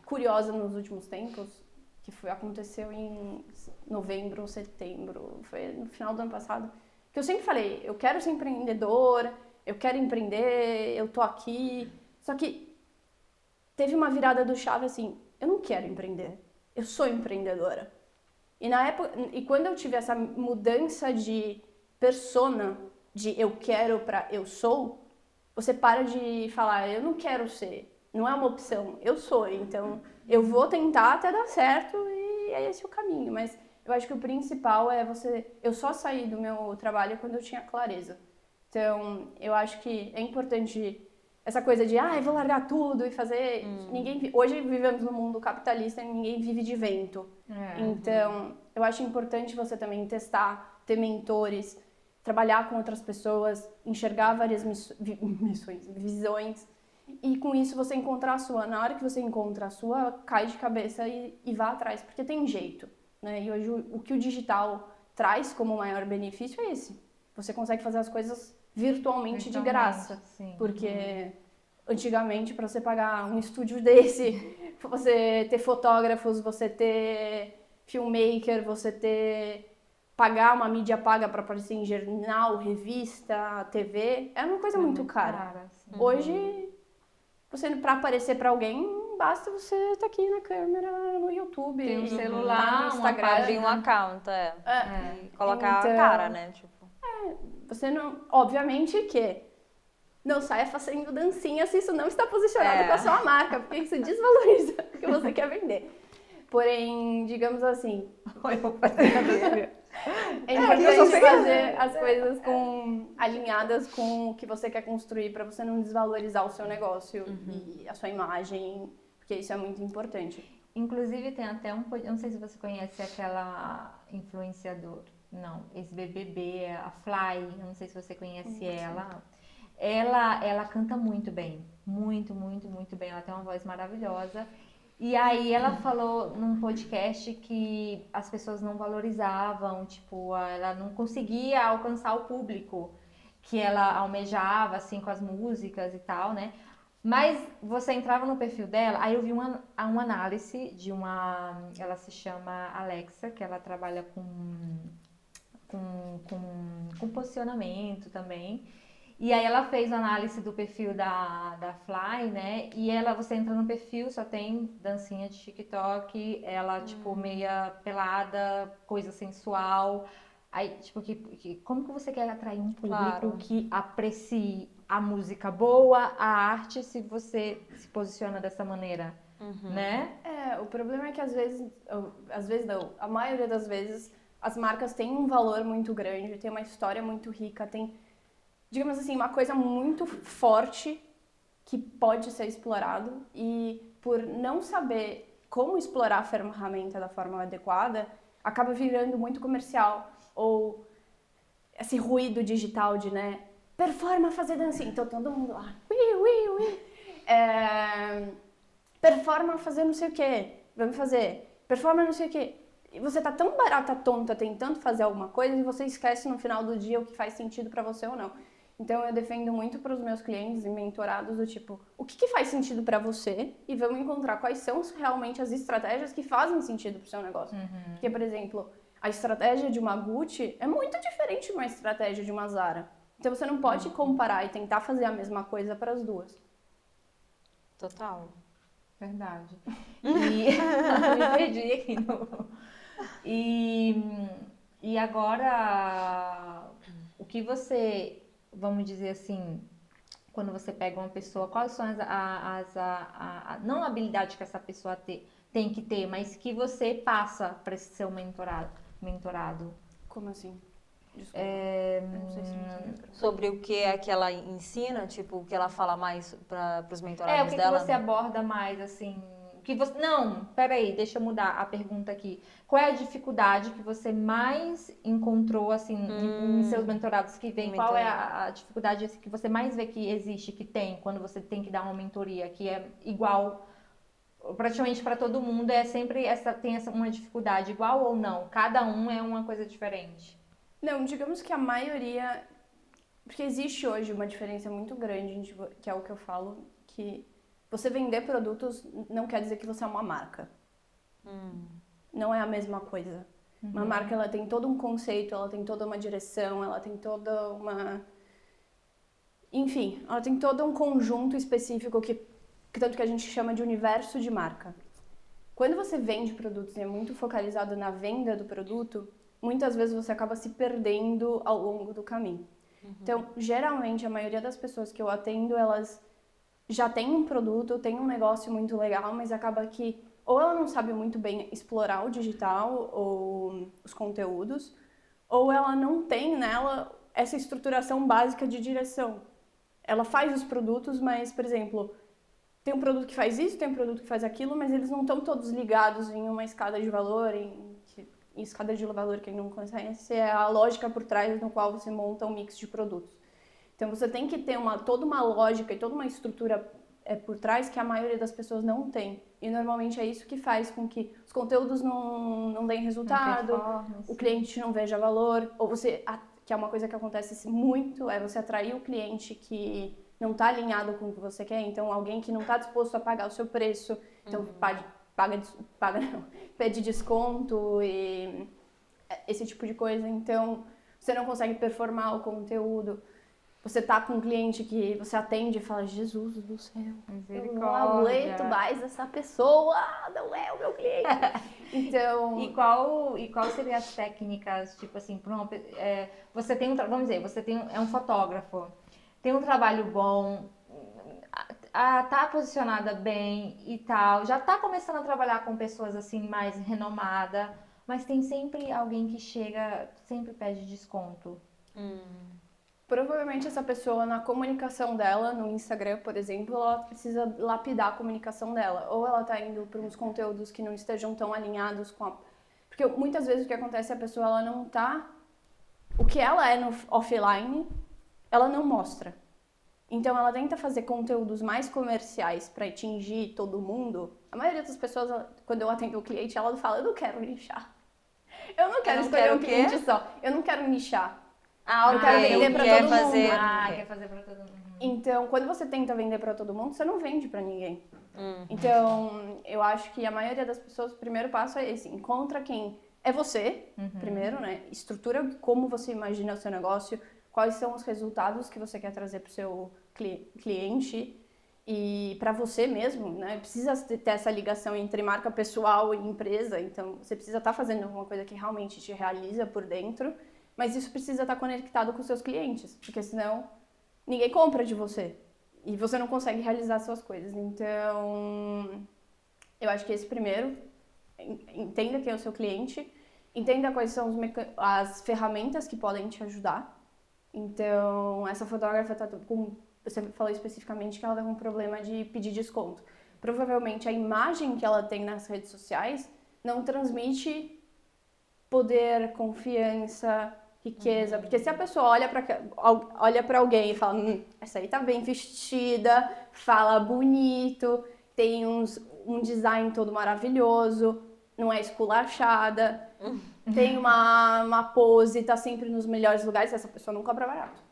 curiosa nos últimos tempos, que aconteceu em novembro ou setembro, foi no final do ano passado, que eu sempre falei, eu quero ser empreendedora, eu quero empreender, eu tô aqui, só que teve uma virada do chave assim, eu não quero empreender, eu sou empreendedora. E na época, e quando eu tive essa mudança de persona, de eu quero pra eu sou, você para de falar, eu não quero ser, não é uma opção, eu sou, então eu vou tentar até dar certo e é esse o caminho. Mas eu acho que o principal é eu só saí do meu trabalho quando eu tinha clareza. Então, eu acho que é importante essa coisa de, eu vou largar tudo e fazer... Hoje vivemos num mundo capitalista e ninguém vive de vento. Então, eu acho importante você também testar, ter mentores, trabalhar com outras pessoas, enxergar várias visões. E com isso você encontrar a sua. Na hora que você encontra a sua, cai de cabeça e vá atrás, porque tem jeito. Né? E hoje o que o digital traz como maior benefício é esse. Você consegue fazer as coisas virtualmente de graça. Sim. Porque antigamente, para você pagar um estúdio desse, você ter fotógrafos, você ter filmmaker, você pagar uma mídia paga para aparecer em jornal, revista, TV, é uma coisa muito cara. Hoje, para aparecer para alguém, basta você estar aqui na câmera, no YouTube, tem um celular, no Instagram, abrir um account, e colocar a cara, né? Tipo. Você não, obviamente que não saia fazendo dancinha se isso não está posicionado com a sua marca, porque isso desvaloriza o que você quer vender. Porém, digamos assim, é importante fazer as coisas alinhadas com o que você quer construir para você não desvalorizar o seu negócio e a sua imagem, porque isso é muito importante. Inclusive tem até eu não sei se você conhece aquela influenciadora, não, ex-BBB, a Fly, eu não sei se você conhece ela. Ela canta muito bem, muito bem, ela tem uma voz maravilhosa. E aí ela falou num podcast que as pessoas não valorizavam, tipo, ela não conseguia alcançar o público que ela almejava, assim, com as músicas e tal, né? Mas você entrava no perfil dela, aí eu vi uma análise de ela se chama Alexa, que ela trabalha com posicionamento também. E aí ela fez a análise do perfil da Fly, né? E você entra no perfil, só tem dancinha de TikTok, ela, tipo, meia pelada, coisa sensual. Aí, tipo, como que você quer atrair um público que aprecie a música boa, a arte, se você se posiciona dessa maneira, né? O problema é que às vezes não, a maioria das vezes, as marcas têm um valor muito grande, tem uma história muito rica, tem... digamos assim, uma coisa muito forte que pode ser explorado e por não saber como explorar a ferramenta da forma adequada, acaba virando muito comercial ou esse ruído digital de, né, performa fazer dancinha, então todo mundo lá, performa fazer não sei o que, vamos fazer, performa não sei o que. E você tá tão barata tonta tentando fazer alguma coisa e você esquece no final do dia o que faz sentido pra você ou não. Então eu defendo muito para os meus clientes e mentorados do tipo, o que faz sentido para você e vamos encontrar quais são realmente as estratégias que fazem sentido para o seu negócio. Porque, por exemplo, a estratégia de uma Gucci é muito diferente de uma estratégia de uma Zara. Então você não pode comparar e tentar fazer a mesma coisa para as duas. Total. Verdade. Me perdi aqui E agora, o que você... vamos dizer assim, quando você pega uma pessoa, quais são não a habilidade que essa pessoa tem que ter, mas que você passa para esse seu mentorado? Como assim? Desculpa. Eu não sei se você lembra. Sobre o que é que ela ensina, tipo, o que ela fala mais para os O mentorados que dela? você aborda mais, assim? Que você... Não, peraí, deixa eu mudar a pergunta aqui. Qual é a dificuldade que você mais encontrou, assim, em seus mentorados que vem? Qual é a dificuldade assim, que você mais vê que existe, que tem, quando você tem que dar uma mentoria, que é igual, praticamente para todo mundo, é sempre uma dificuldade, igual ou não? Cada um é uma coisa diferente. Não, digamos que a maioria... Porque existe hoje uma diferença muito grande, que é o que eu falo, que você vender produtos não quer dizer que você é uma marca. Não é a mesma coisa. Uma marca, ela tem todo um conceito, ela tem toda uma direção, ela tem toda uma... Enfim, ela tem todo um conjunto específico que tanto que a gente chama de universo de marca. Quando você vende produtos e é muito focalizado na venda do produto, muitas vezes você acaba se perdendo ao longo do caminho. Então, geralmente, a maioria das pessoas que eu atendo, elas já têm um produto, têm um negócio muito legal, mas acaba que ou ela não sabe muito bem explorar o digital ou os conteúdos, ou ela não tem nela essa estruturação básica de direção. Ela faz os produtos, mas, por exemplo, tem um produto que faz isso, tem um produto que faz aquilo, mas eles não estão todos ligados em uma escada de valor, em escada de valor, quem não conhece, é a lógica por trás no qual você monta um mix de produtos. Então você tem que ter toda uma lógica e toda uma estrutura por trás que a maioria das pessoas não tem. E normalmente é isso que faz com que os conteúdos não deem resultado, o cliente não veja valor, ou você, que é uma coisa que acontece muito, é você atrair o cliente que não está alinhado com o que você quer, então alguém que não está disposto a pagar o seu preço, então pede desconto e esse tipo de coisa, então você não consegue performar o conteúdo. Você tá com um cliente que você atende e fala, Jesus do céu, eu não aguento mais essa pessoa, não é o meu cliente. Então... E qual seriam as técnicas, tipo assim, você tem vamos dizer, é um fotógrafo, tem um trabalho bom, tá posicionada bem e tal, já tá começando a trabalhar com pessoas assim mais renomadas, mas tem sempre alguém que chega, sempre pede desconto. Provavelmente essa pessoa, na comunicação dela, no Instagram, por exemplo, ela precisa lapidar a comunicação dela. Ou ela tá indo para uns conteúdos que não estejam tão alinhados com a... Porque muitas vezes o que acontece é a pessoa, ela não tá... O que ela é no offline, ela não mostra. Então ela tenta fazer conteúdos mais comerciais para atingir todo mundo. A maioria das pessoas, quando eu atendo o cliente, ela fala, eu não quero nichar. Eu não quero escolher um cliente só. Eu não quero nichar. Eu quero vender para todo mundo. Quer fazer para todo mundo. Então, quando você tenta vender para todo mundo, você não vende para ninguém. Então, eu acho que a maioria das pessoas, o primeiro passo é esse. Encontra quem é você, primeiro, né? Estrutura como você imagina o seu negócio, quais são os resultados que você quer trazer para o seu cliente e para você mesmo, né? Precisa ter essa ligação entre marca pessoal e empresa. Então, você precisa estar fazendo alguma coisa que realmente te realiza por dentro. Mas isso precisa estar conectado com os seus clientes, porque senão ninguém compra de você e você não consegue realizar suas coisas. Então, eu acho que esse primeiro, entenda quem é o seu cliente, entenda quais são as ferramentas que podem te ajudar. Então, essa fotógrafa você falou especificamente que ela está com um problema de pedir desconto. Provavelmente a imagem que ela tem nas redes sociais não transmite poder, confiança, riqueza, porque se a pessoa olha para alguém e fala, essa aí tá bem vestida, fala bonito, tem um design todo maravilhoso, não é esculachada, tem uma pose, tá sempre nos melhores lugares, essa pessoa não cobra barato.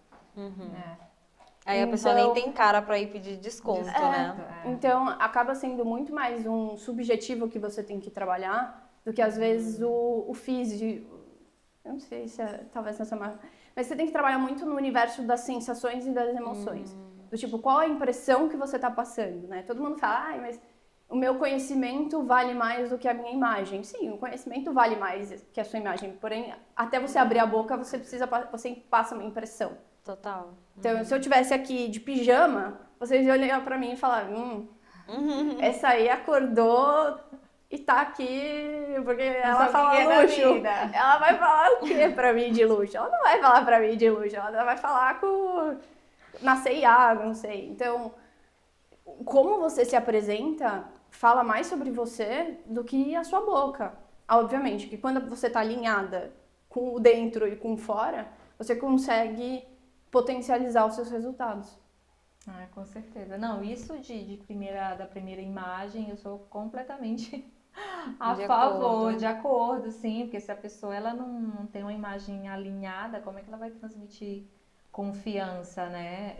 Aí a pessoa nem tem cara para ir pedir desconto, né? Então, acaba sendo muito mais um subjetivo que você tem que trabalhar do que, às vezes, o físico. Eu não sei se talvez nessa marca. Mas você tem que trabalhar muito no universo das sensações e das emoções. Do tipo, qual a impressão que você está passando, né? Todo mundo fala, mas o meu conhecimento vale mais do que a minha imagem. Sim, o conhecimento vale mais que a sua imagem. Porém, até você abrir a boca, você passa uma impressão. Total. Então, se eu tivesse aqui de pijama, vocês iam olhar pra mim e falar, essa aí acordou e tá aqui porque ela sabe o fala que é da luxo. vida. Ela vai falar o que pra mim de luxo? Ela não vai falar pra mim de luxo, ela vai falar na C&A, não sei. Então, como você se apresenta fala mais sobre você do que a sua boca. Obviamente que quando você tá alinhada com o dentro e com o fora, você consegue potencializar os seus resultados. Ah, com certeza. Não, isso da primeira imagem, eu sou completamente a favor, de acordo, sim, porque se a pessoa ela não tem uma imagem alinhada, como é que ela vai transmitir confiança, né?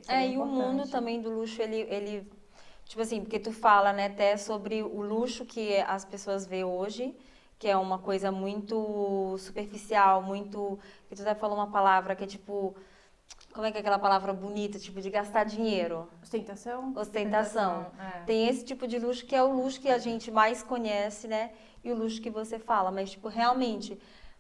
Isso é E o mundo importante. também do luxo, ele, tipo assim, porque tu fala, né, até sobre o luxo que as pessoas vê hoje, que é uma coisa muito superficial, muito, que tu até falou uma palavra que é tipo, como é que é aquela palavra bonita, tipo, de gastar dinheiro? Ostentação? Ostentação. É. Tem esse tipo de luxo que é o luxo que a gente mais conhece, né? E o luxo que você fala. Mas, tipo, realmente,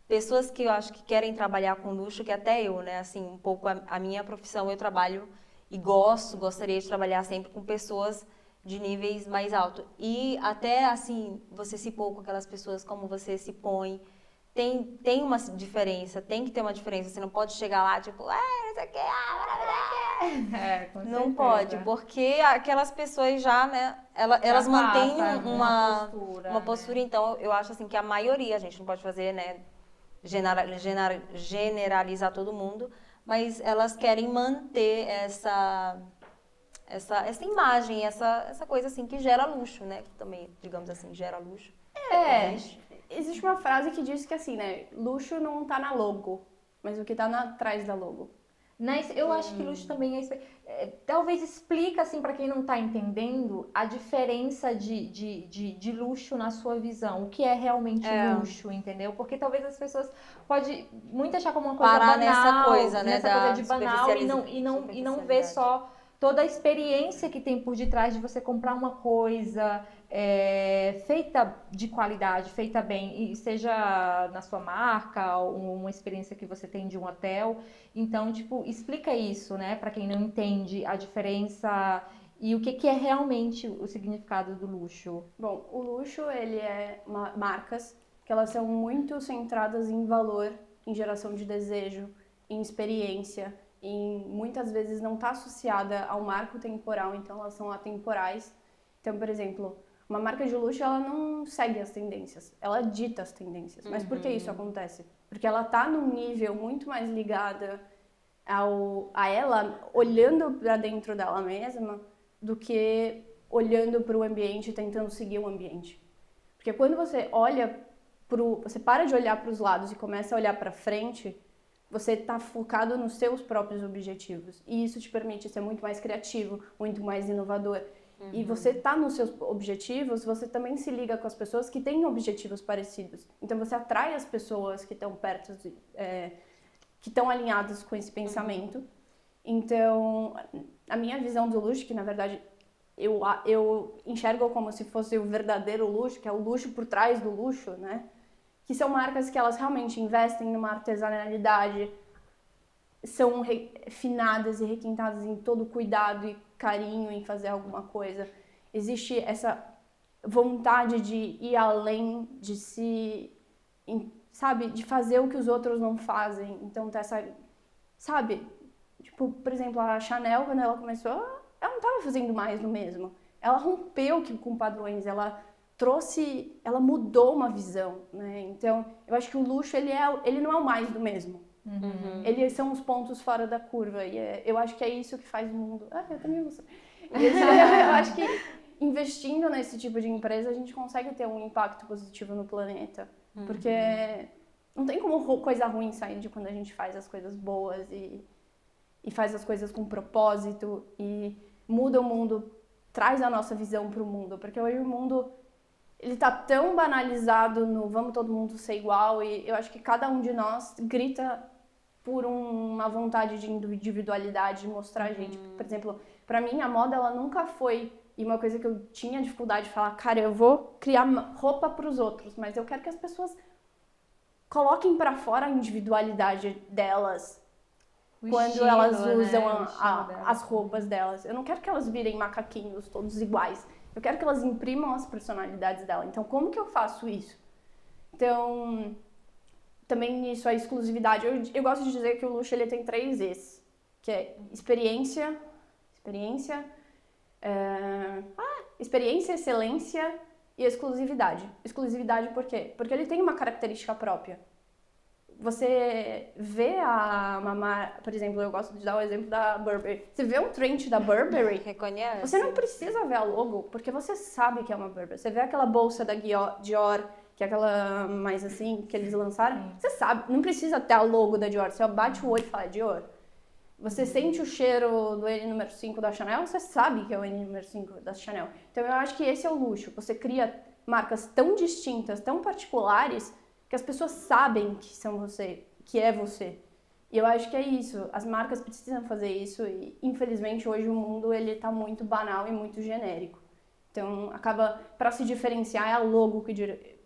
pessoas que eu acho que querem trabalhar com luxo, que até eu, né? Assim, um pouco a minha profissão, eu trabalho e gostaria de trabalhar sempre com pessoas de níveis mais altos. E até, assim, você se pôr com aquelas pessoas como você se põe. Tem uma diferença, tem que ter uma diferença. Você não pode chegar lá, tipo, isso aqui, Com não certeza. pode, porque aquelas pessoas já, né, elas Já mantêm passa uma postura, uma postura, então eu acho assim que a maioria, a gente não pode fazer, né, generalizar todo mundo, mas elas querem manter essa imagem, essa coisa assim que gera luxo, né, que também, digamos assim, gera luxo. Existe uma frase que diz que assim, né, luxo não tá na logo, mas o que tá atrás da logo. Eu acho que luxo também talvez explica, assim, para quem não está entendendo, a diferença de luxo na sua visão. O que é realmente luxo, entendeu? Porque talvez as pessoas podem muito achar como uma coisa Parar banal, nessa coisa, né, nessa da coisa de banal e não ver só toda a experiência que tem por detrás de você comprar uma coisa feita de qualidade, feita bem, e seja na sua marca, ou uma experiência que você tem de um hotel. Então, tipo, explica isso, né, para quem não entende a diferença e o que é realmente o significado do luxo. Bom, o luxo, ele é marcas que elas são muito centradas em valor, em geração de desejo, em experiência, muitas vezes não está associada ao marco temporal, então elas são atemporais. Então, por exemplo, uma marca de luxo, ela não segue as tendências, ela dita as tendências. Mas por que isso acontece? Porque ela está num nível muito mais ligada a ela olhando para dentro dela mesma do que olhando para o ambiente e tentando seguir o ambiente. Porque quando você você para de olhar para os lados e começa a olhar para frente, você está focado nos seus próprios objetivos. E isso te permite ser muito mais criativo, muito mais inovador. E você está nos seus objetivos, você também se liga com as pessoas que têm objetivos parecidos. Então você atrai as pessoas que estão perto, que estão alinhadas com esse pensamento. Então, a minha visão do luxo, que na verdade eu enxergo como se fosse o verdadeiro luxo, que é o luxo por trás do luxo, né? Que são marcas que elas realmente investem numa artesanalidade, são refinadas e requintadas em todo cuidado e carinho em fazer alguma coisa. Existe essa vontade de ir além, sabe, de fazer o que os outros não fazem. Então, tá sabe, tipo, por exemplo, a Chanel, quando ela começou, ela não estava fazendo mais do mesmo. Ela rompeu com padrões, ela mudou uma visão, né? Então, eu acho que o luxo, ele não é o mais do mesmo. Eles são os pontos fora da curva. E eu acho que é isso que faz o mundo. Eu também gosto. Eu acho que investindo nesse tipo de empresa, a gente consegue ter um impacto positivo no planeta. Porque não tem como coisa ruim sair de quando a gente faz as coisas boas e faz as coisas com propósito e muda o mundo, traz a nossa visão para o mundo. Porque hoje o mundo, ele tá tão banalizado no vamos todo mundo ser igual, e eu acho que cada um de nós grita por uma vontade de individualidade, de mostrar a gente. Por exemplo, para mim a moda, ela nunca foi, e uma coisa que eu tinha dificuldade de falar, cara, eu vou criar roupa para os outros, mas eu quero que as pessoas coloquem para fora a individualidade delas quando elas usam as roupas delas. Eu não quero que elas virem macaquinhos todos iguais. Eu quero que elas imprimam as personalidades dela. Então, como que eu faço isso? Então, também isso, a exclusividade. Eu gosto de dizer que o luxo ele tem 3 E's, que é experiência, excelência e exclusividade. Exclusividade por quê? Porque ele tem uma característica própria. Você vê por exemplo, eu gosto de dar o exemplo da Burberry. Você vê um trench da Burberry, Reconhece? você não precisa ver a logo, porque você sabe que é uma Burberry. Você vê aquela bolsa da Dior, que é aquela mais assim, que eles lançaram, você sabe, não precisa ter a logo da Dior. Você bate o olho e fala, é Dior. Você sente o cheiro do N número 5 da Chanel, você sabe que é o N número 5 da Chanel. Então eu acho que esse é o luxo. Você cria marcas tão distintas, tão particulares, que as pessoas sabem que são você, que é você. E eu acho que é isso. As marcas precisam fazer isso e, infelizmente, hoje o mundo ele tá muito banal e muito genérico. Então, acaba, para se diferenciar, é a logo que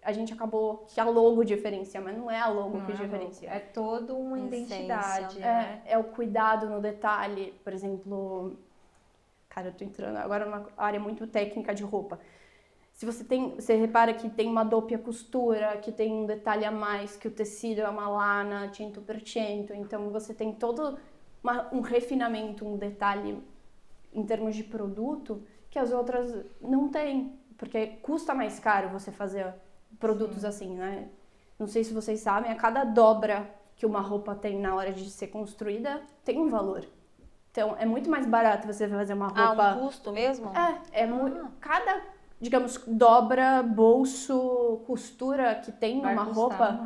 a gente acabou que a logo diferencia, mas não é a logo que diferencia. É toda uma identidade. É o cuidado no detalhe. Por exemplo, cara, eu tô entrando agora numa área muito técnica de roupa. Se você repara que tem uma doppia costura, que tem um detalhe a mais, que o tecido é uma lana 100%, então você tem todo um refinamento, um detalhe em termos de produto que as outras não têm, porque custa mais caro você fazer produtos assim, né? Não sei se vocês sabem, a cada dobra que uma roupa tem na hora de ser construída, tem um valor. Então, é muito mais barato você fazer uma roupa... um custo mesmo? Cada... digamos, dobra, bolso, costura que tem numa roupa...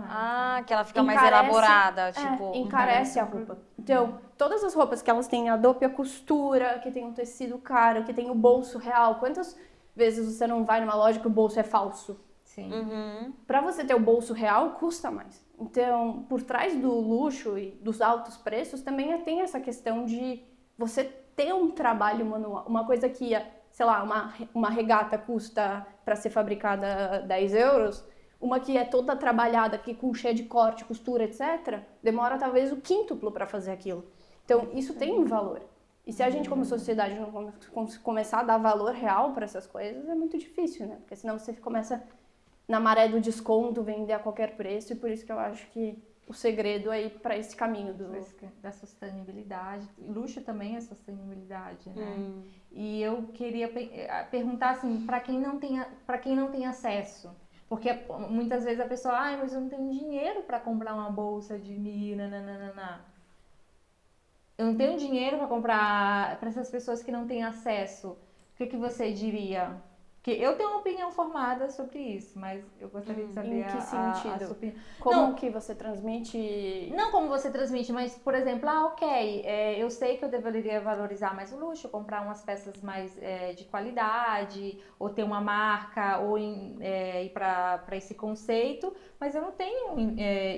que ela fica mais elaborada, tipo... encarece a roupa. Então, todas as roupas que elas têm a doppia costura, que tem um tecido caro, que tem o bolso real. Quantas vezes você não vai numa loja que o bolso é falso? Sim. Pra você ter o bolso real, custa mais. Então, por trás do luxo e dos altos preços, também tem essa questão de você ter um trabalho manual. Uma coisa que... sei lá, uma regata custa para ser fabricada 10 euros, uma que é toda trabalhada, que com cheia de corte, costura, etc., demora talvez o quíntuplo para fazer aquilo. Então, isso tem um valor. E se a gente, como sociedade, não começar a dar valor real para essas coisas, é muito difícil, né? Porque senão você começa, na maré do desconto, vender a qualquer preço, e por isso que eu acho que o segredo é ir para esse caminho da sustentabilidade. Luxo também é sustentabilidade, né? E eu queria perguntar assim, para quem não tem acesso, porque muitas vezes a pessoa, mas eu não tenho dinheiro para comprar uma bolsa de eu não tenho dinheiro para comprar para essas pessoas que não têm acesso. O que você diria? Porque eu tenho uma opinião formada sobre isso, mas eu gostaria de saber em que sentido? A sua opinião. Como que você transmite? Não como você transmite, mas, por exemplo, eu sei que eu deveria valorizar mais o luxo, comprar umas peças mais de qualidade, ou ter uma marca, ou ir para esse conceito, mas eu não tenho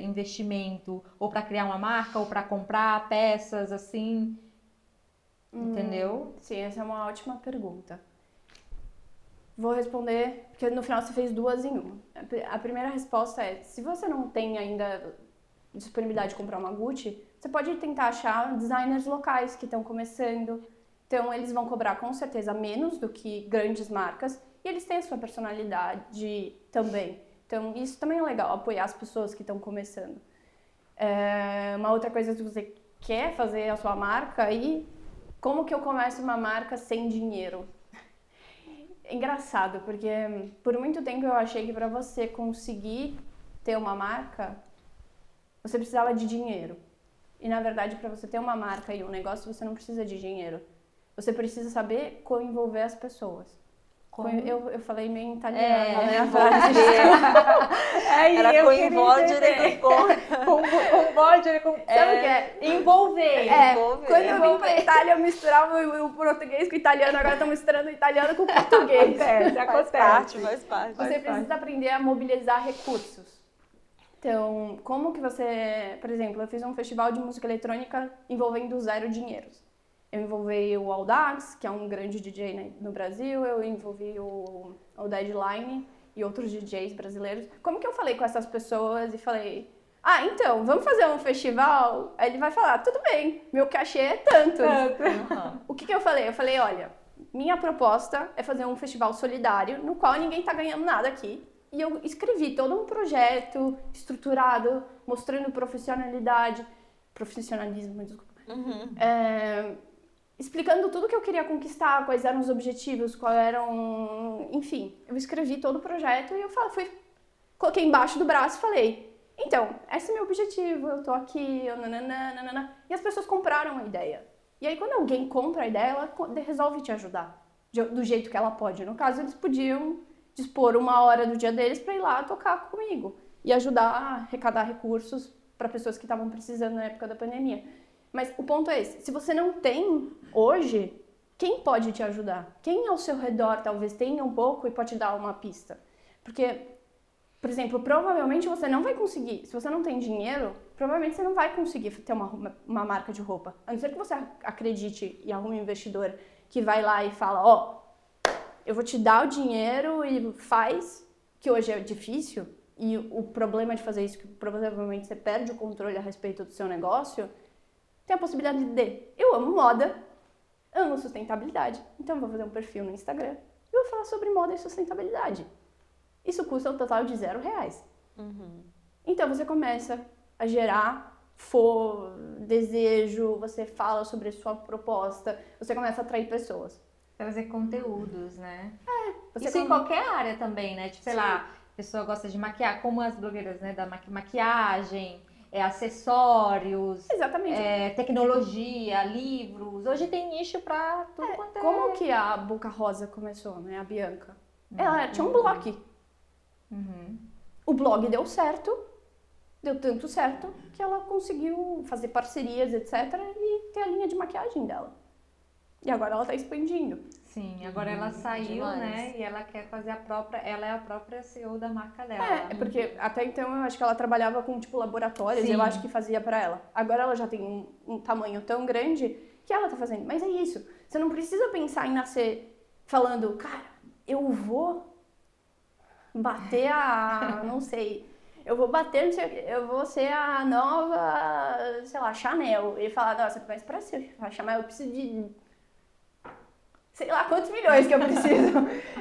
investimento, ou para criar uma marca, ou para comprar peças assim, entendeu? Sim, essa é uma ótima pergunta. Vou responder, porque no final você fez 2 em 1. A primeira resposta é, se você não tem ainda disponibilidade de comprar uma Gucci, você pode tentar achar designers locais que estão começando. Então, eles vão cobrar com certeza menos do que grandes marcas e eles têm a sua personalidade também. Então, isso também é legal, apoiar as pessoas que estão começando. Uma outra coisa, se você quer fazer a sua marca, e como que eu começo uma marca sem dinheiro? É engraçado, porque por muito tempo eu achei que para você conseguir ter uma marca, você precisava de dinheiro. E na verdade, para você ter uma marca e um negócio, você não precisa de dinheiro. Você precisa saber como envolver as pessoas. Eu falei meio em italiano, né? Era coinvolgere Sabe o que é? Envolver. Quando eu vim pra Itália, eu misturava o português com o italiano, agora eu tô misturando o italiano com o português. Faz parte. Você precisa aprender a mobilizar recursos. Então, como que você... Por exemplo, eu fiz um festival de música eletrônica envolvendo 0 dinheiros. Eu envolvi o Audax, que é um grande DJ no Brasil, eu envolvi o Deadline e outros DJs brasileiros. Como que eu falei com essas pessoas e falei, então, vamos fazer um festival? Aí ele vai falar, tudo bem, meu cachê é tanto. O que eu falei? Eu falei, olha, minha proposta é fazer um festival solidário, no qual ninguém tá ganhando nada aqui. E eu escrevi todo um projeto estruturado, mostrando profissionalismo, desculpa. Explicando tudo que eu queria conquistar, quais eram os objetivos, enfim, eu escrevi todo o projeto e eu coloquei embaixo do braço e falei, então, esse é meu objetivo, eu tô aqui, e as pessoas compraram a ideia. E aí quando alguém compra a ideia, ela resolve te ajudar, do jeito que ela pode. No caso, eles podiam dispor 1 hora do dia deles para ir lá tocar comigo e ajudar a arrecadar recursos para pessoas que estavam precisando na época da pandemia. Mas o ponto é esse, se você não tem hoje, quem pode te ajudar? Quem ao seu redor talvez tenha um pouco e pode te dar uma pista? Porque, por exemplo, provavelmente você não vai conseguir, se você não tem dinheiro, provavelmente você não vai conseguir ter uma marca de roupa. A não ser que você acredite e arrume um investidor que vai lá e fala, eu vou te dar o dinheiro e faz, que hoje é difícil, e o problema de fazer isso, que provavelmente você perde o controle a respeito do seu negócio, tem a possibilidade de, eu amo moda, amo sustentabilidade, então eu vou fazer um perfil no Instagram e vou falar sobre moda e sustentabilidade. Isso custa um total de R$0. Então você começa a gerar desejo, você fala sobre a sua proposta, você começa a atrair pessoas. Trazer conteúdos, né? Você Isso em qualquer área também, né? Tipo, sei lá, a pessoa gosta de maquiar, como as blogueiras, né? Da maquiagem, acessórios, Exatamente. Tecnologia, livros. Hoje tem nicho pra tudo quanto é. Como que a Boca Rosa começou, né? A Bianca. Ela tinha um blog. O blog deu certo, deu tanto certo, que ela conseguiu fazer parcerias, etc. E ter a linha de maquiagem dela. E agora ela tá expandindo. Sim, agora ela saiu, demais. né? E ela quer fazer ela é a própria CEO da marca dela. É porque até então eu acho que ela trabalhava com, tipo, laboratórios, Sim. eu acho que fazia pra ela. Agora ela já tem um tamanho tão grande que ela tá fazendo. Mas é isso, você não precisa pensar em nascer falando, cara, eu vou bater não sei, eu vou ser a nova, sei lá, Chanel. E falar, nossa, mas pra ser a Chanel eu preciso de sei lá quantos milhões que eu preciso.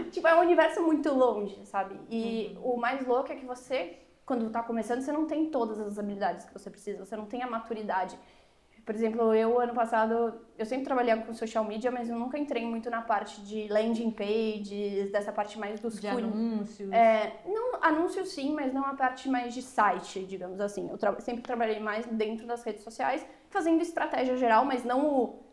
Tipo, é um universo muito longe, sabe? E o mais louco é que você, quando tá começando, você não tem todas as habilidades que você precisa, você não tem a maturidade. Por exemplo, ano passado, eu sempre trabalhei com social media, mas eu nunca entrei muito na parte de landing pages, dessa parte mais dos de anúncios. Não, anúncios sim, mas não a parte mais de site, digamos assim. Eu sempre trabalhei mais dentro das redes sociais, fazendo estratégia geral, mas não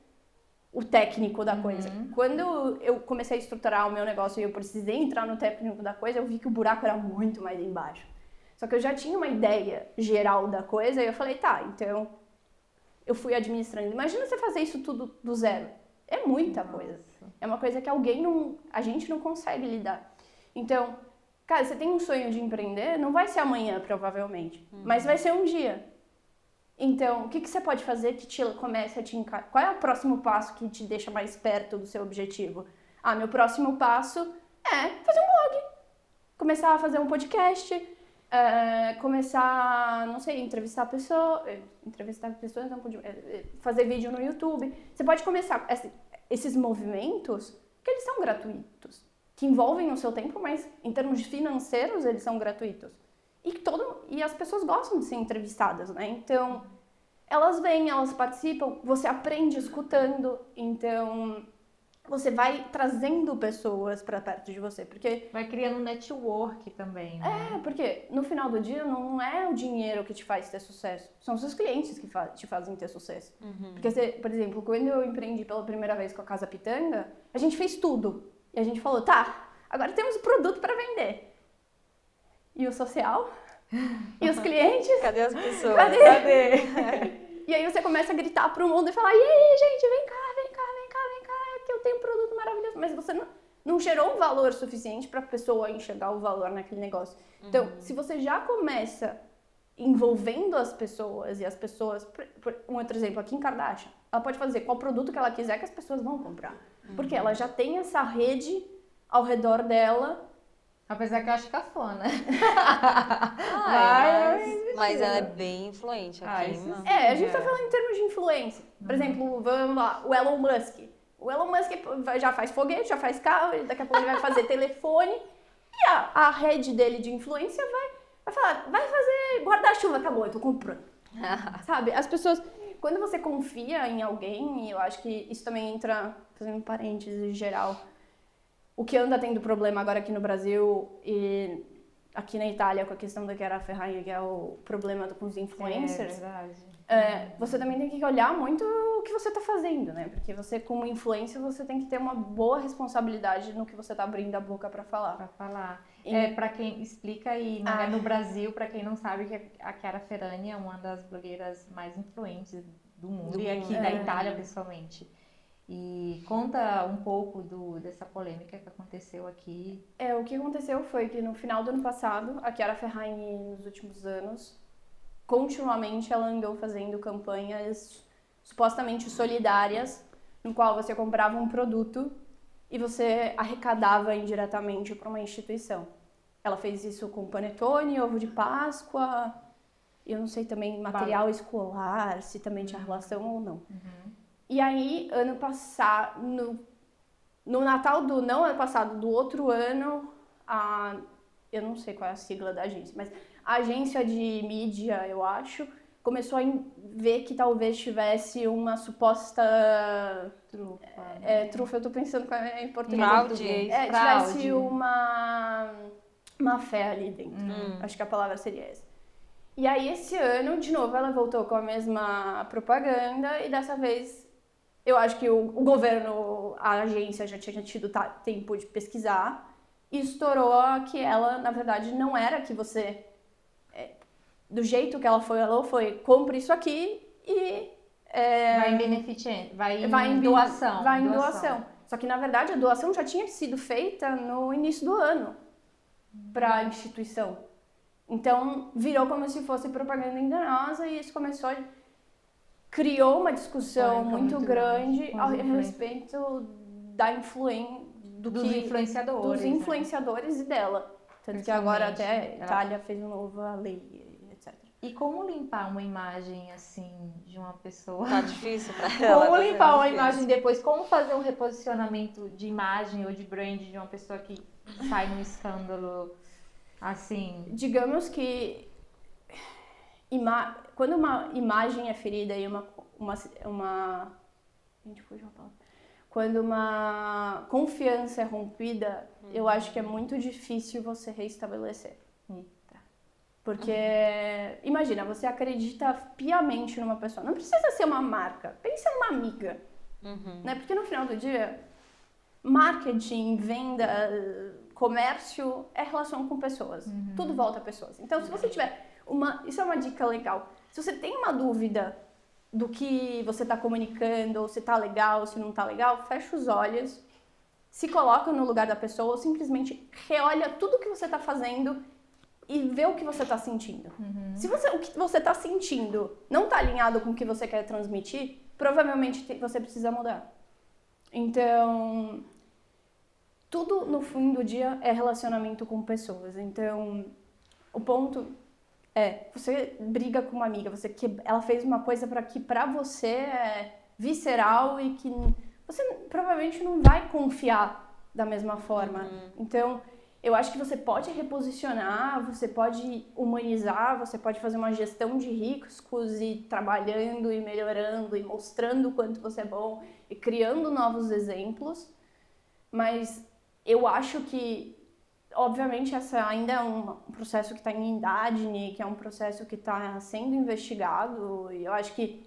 o técnico da coisa. Quando eu comecei a estruturar o meu negócio e eu precisei entrar no técnico da coisa, eu vi que o buraco era muito mais embaixo. Só que eu já tinha uma ideia geral da coisa e eu falei, tá, então eu fui administrando. Imagina você fazer isso tudo do zero. É muita coisa. É uma coisa que a gente não consegue lidar. Então, cara, você tem um sonho de empreender, não vai ser amanhã, provavelmente, mas vai ser um dia. Então, o que você pode fazer que comece a te encarar? Qual é o próximo passo que te deixa mais perto do seu objetivo? Meu próximo passo é fazer um blog. Começar a fazer um podcast, começar, não sei, entrevistar pessoas, não, fazer vídeo no YouTube. Você pode começar esses movimentos que eles são gratuitos, que envolvem o seu tempo, mas em termos financeiros eles são gratuitos. E as pessoas gostam de ser entrevistadas, né? Então, elas vêm, elas participam, você aprende escutando, então você vai trazendo pessoas para perto de você, porque vai criando um network também, né? Porque no final do dia não é o dinheiro que te faz ter sucesso, são os seus clientes que te fazem ter sucesso. Porque, por exemplo, quando eu empreendi pela primeira vez com a Casa Pitanga, a gente fez tudo. E a gente falou, tá, agora temos o produto para vender. E o social? E os clientes? Cadê as pessoas? Cadê? E aí você começa a gritar pro mundo e falar, e aí, gente, vem cá, que eu tenho um produto maravilhoso. Mas você não gerou um valor suficiente para a pessoa enxergar o valor naquele negócio. Então, se você já começa envolvendo as pessoas e as pessoas... Um outro exemplo, a Kim Kardashian, ela pode fazer qual produto que ela quiser que as pessoas vão comprar. Porque ela já tem essa rede ao redor dela. Apesar que eu acho cafona. Mas ela é bem influente aqui. A gente tá falando em termos de influência. Por exemplo, vamos lá, o Elon Musk. O Elon Musk já faz foguete, já faz carro, daqui a pouco ele vai fazer telefone. E a rede dele de influência vai falar, vai fazer guarda-chuva, acabou, eu tô comprando. Sabe? As pessoas, quando você confia em alguém, e eu acho que isso também entra, fazendo um parênteses geral, o que anda tendo problema agora aqui no Brasil e aqui na Itália com a questão da Chiara Ferragni, que é o problema com os influencers. É verdade. Você também tem que olhar muito o que você tá fazendo, né? Porque você, como influencer, você tem que ter uma boa responsabilidade no que você tá abrindo a boca pra falar. Pra falar. E- Pra quem explica aí, no Brasil, pra quem não sabe, que a Chiara Ferragni é uma das blogueiras mais influentes do mundo, e aqui da Itália, principalmente. E conta um pouco dessa polêmica que aconteceu aqui. O que aconteceu foi que no final do ano passado, a Chiara Ferragni, nos últimos anos, continuamente ela andou fazendo campanhas supostamente solidárias, no qual você comprava um produto e você arrecadava indiretamente para uma instituição. Ela fez isso com panetone, ovo de Páscoa, eu não sei também, material escolar, se também tinha relação ou não. E aí, ano passado, no Natal não ano passado, do outro ano, eu não sei qual é a sigla da agência, mas a agência de mídia, eu acho, começou a ver que talvez tivesse uma suposta trufa, eu tô pensando em português. Tivesse uma fé ali dentro. Acho que a palavra seria essa. E aí, esse ano, de novo, ela voltou com a mesma propaganda e dessa vez eu acho que o governo, a agência já tinha tido tempo de pesquisar e estourou que ela, na verdade, não era que você... do jeito que ela falou, foi compre isso aqui e... vai em beneficente, vai em doação. Vai em doação. Só que, na verdade, a doação já tinha sido feita no início do ano para a instituição. Então, virou como se fosse propaganda enganosa e isso criou uma discussão muito grande a respeito dos influenciadores e dela. Tanto que agora até a Itália fez uma nova lei, etc. E como limpar uma imagem assim de uma pessoa? Tá difícil pra ela. Como limpar uma imagem depois? Como fazer um reposicionamento de imagem ou de brand de uma pessoa que sai num escândalo assim? Digamos que quando uma imagem é ferida e quando uma confiança é rompida, eu acho que é muito difícil você reestabelecer. Porque, imagina, você acredita piamente numa pessoa. Não precisa ser uma marca, pensa numa amiga. Né? Porque no final do dia, marketing, venda, comércio é relação com pessoas. Tudo volta a pessoas. Então, se você tiver isso é uma dica legal. Se você tem uma dúvida do que você está comunicando, ou se está legal, ou se não está legal, fecha os olhos, se coloca no lugar da pessoa, ou simplesmente reolha tudo que você está fazendo e vê o que você está sentindo. Se o que você está sentindo não está alinhado com o que você quer transmitir, provavelmente você precisa mudar. Então, tudo no fim do dia é relacionamento com pessoas. Então, o ponto você briga com uma amiga, ela fez uma coisa que pra você é visceral e que você provavelmente não vai confiar da mesma forma. Então, eu acho que você pode reposicionar, você pode humanizar, você pode fazer uma gestão de riscos e trabalhando e melhorando e mostrando o quanto você é bom e criando novos exemplos. Mas eu acho que, obviamente, essa ainda é um processo que está em indagine, que é um processo que está sendo investigado, e eu acho que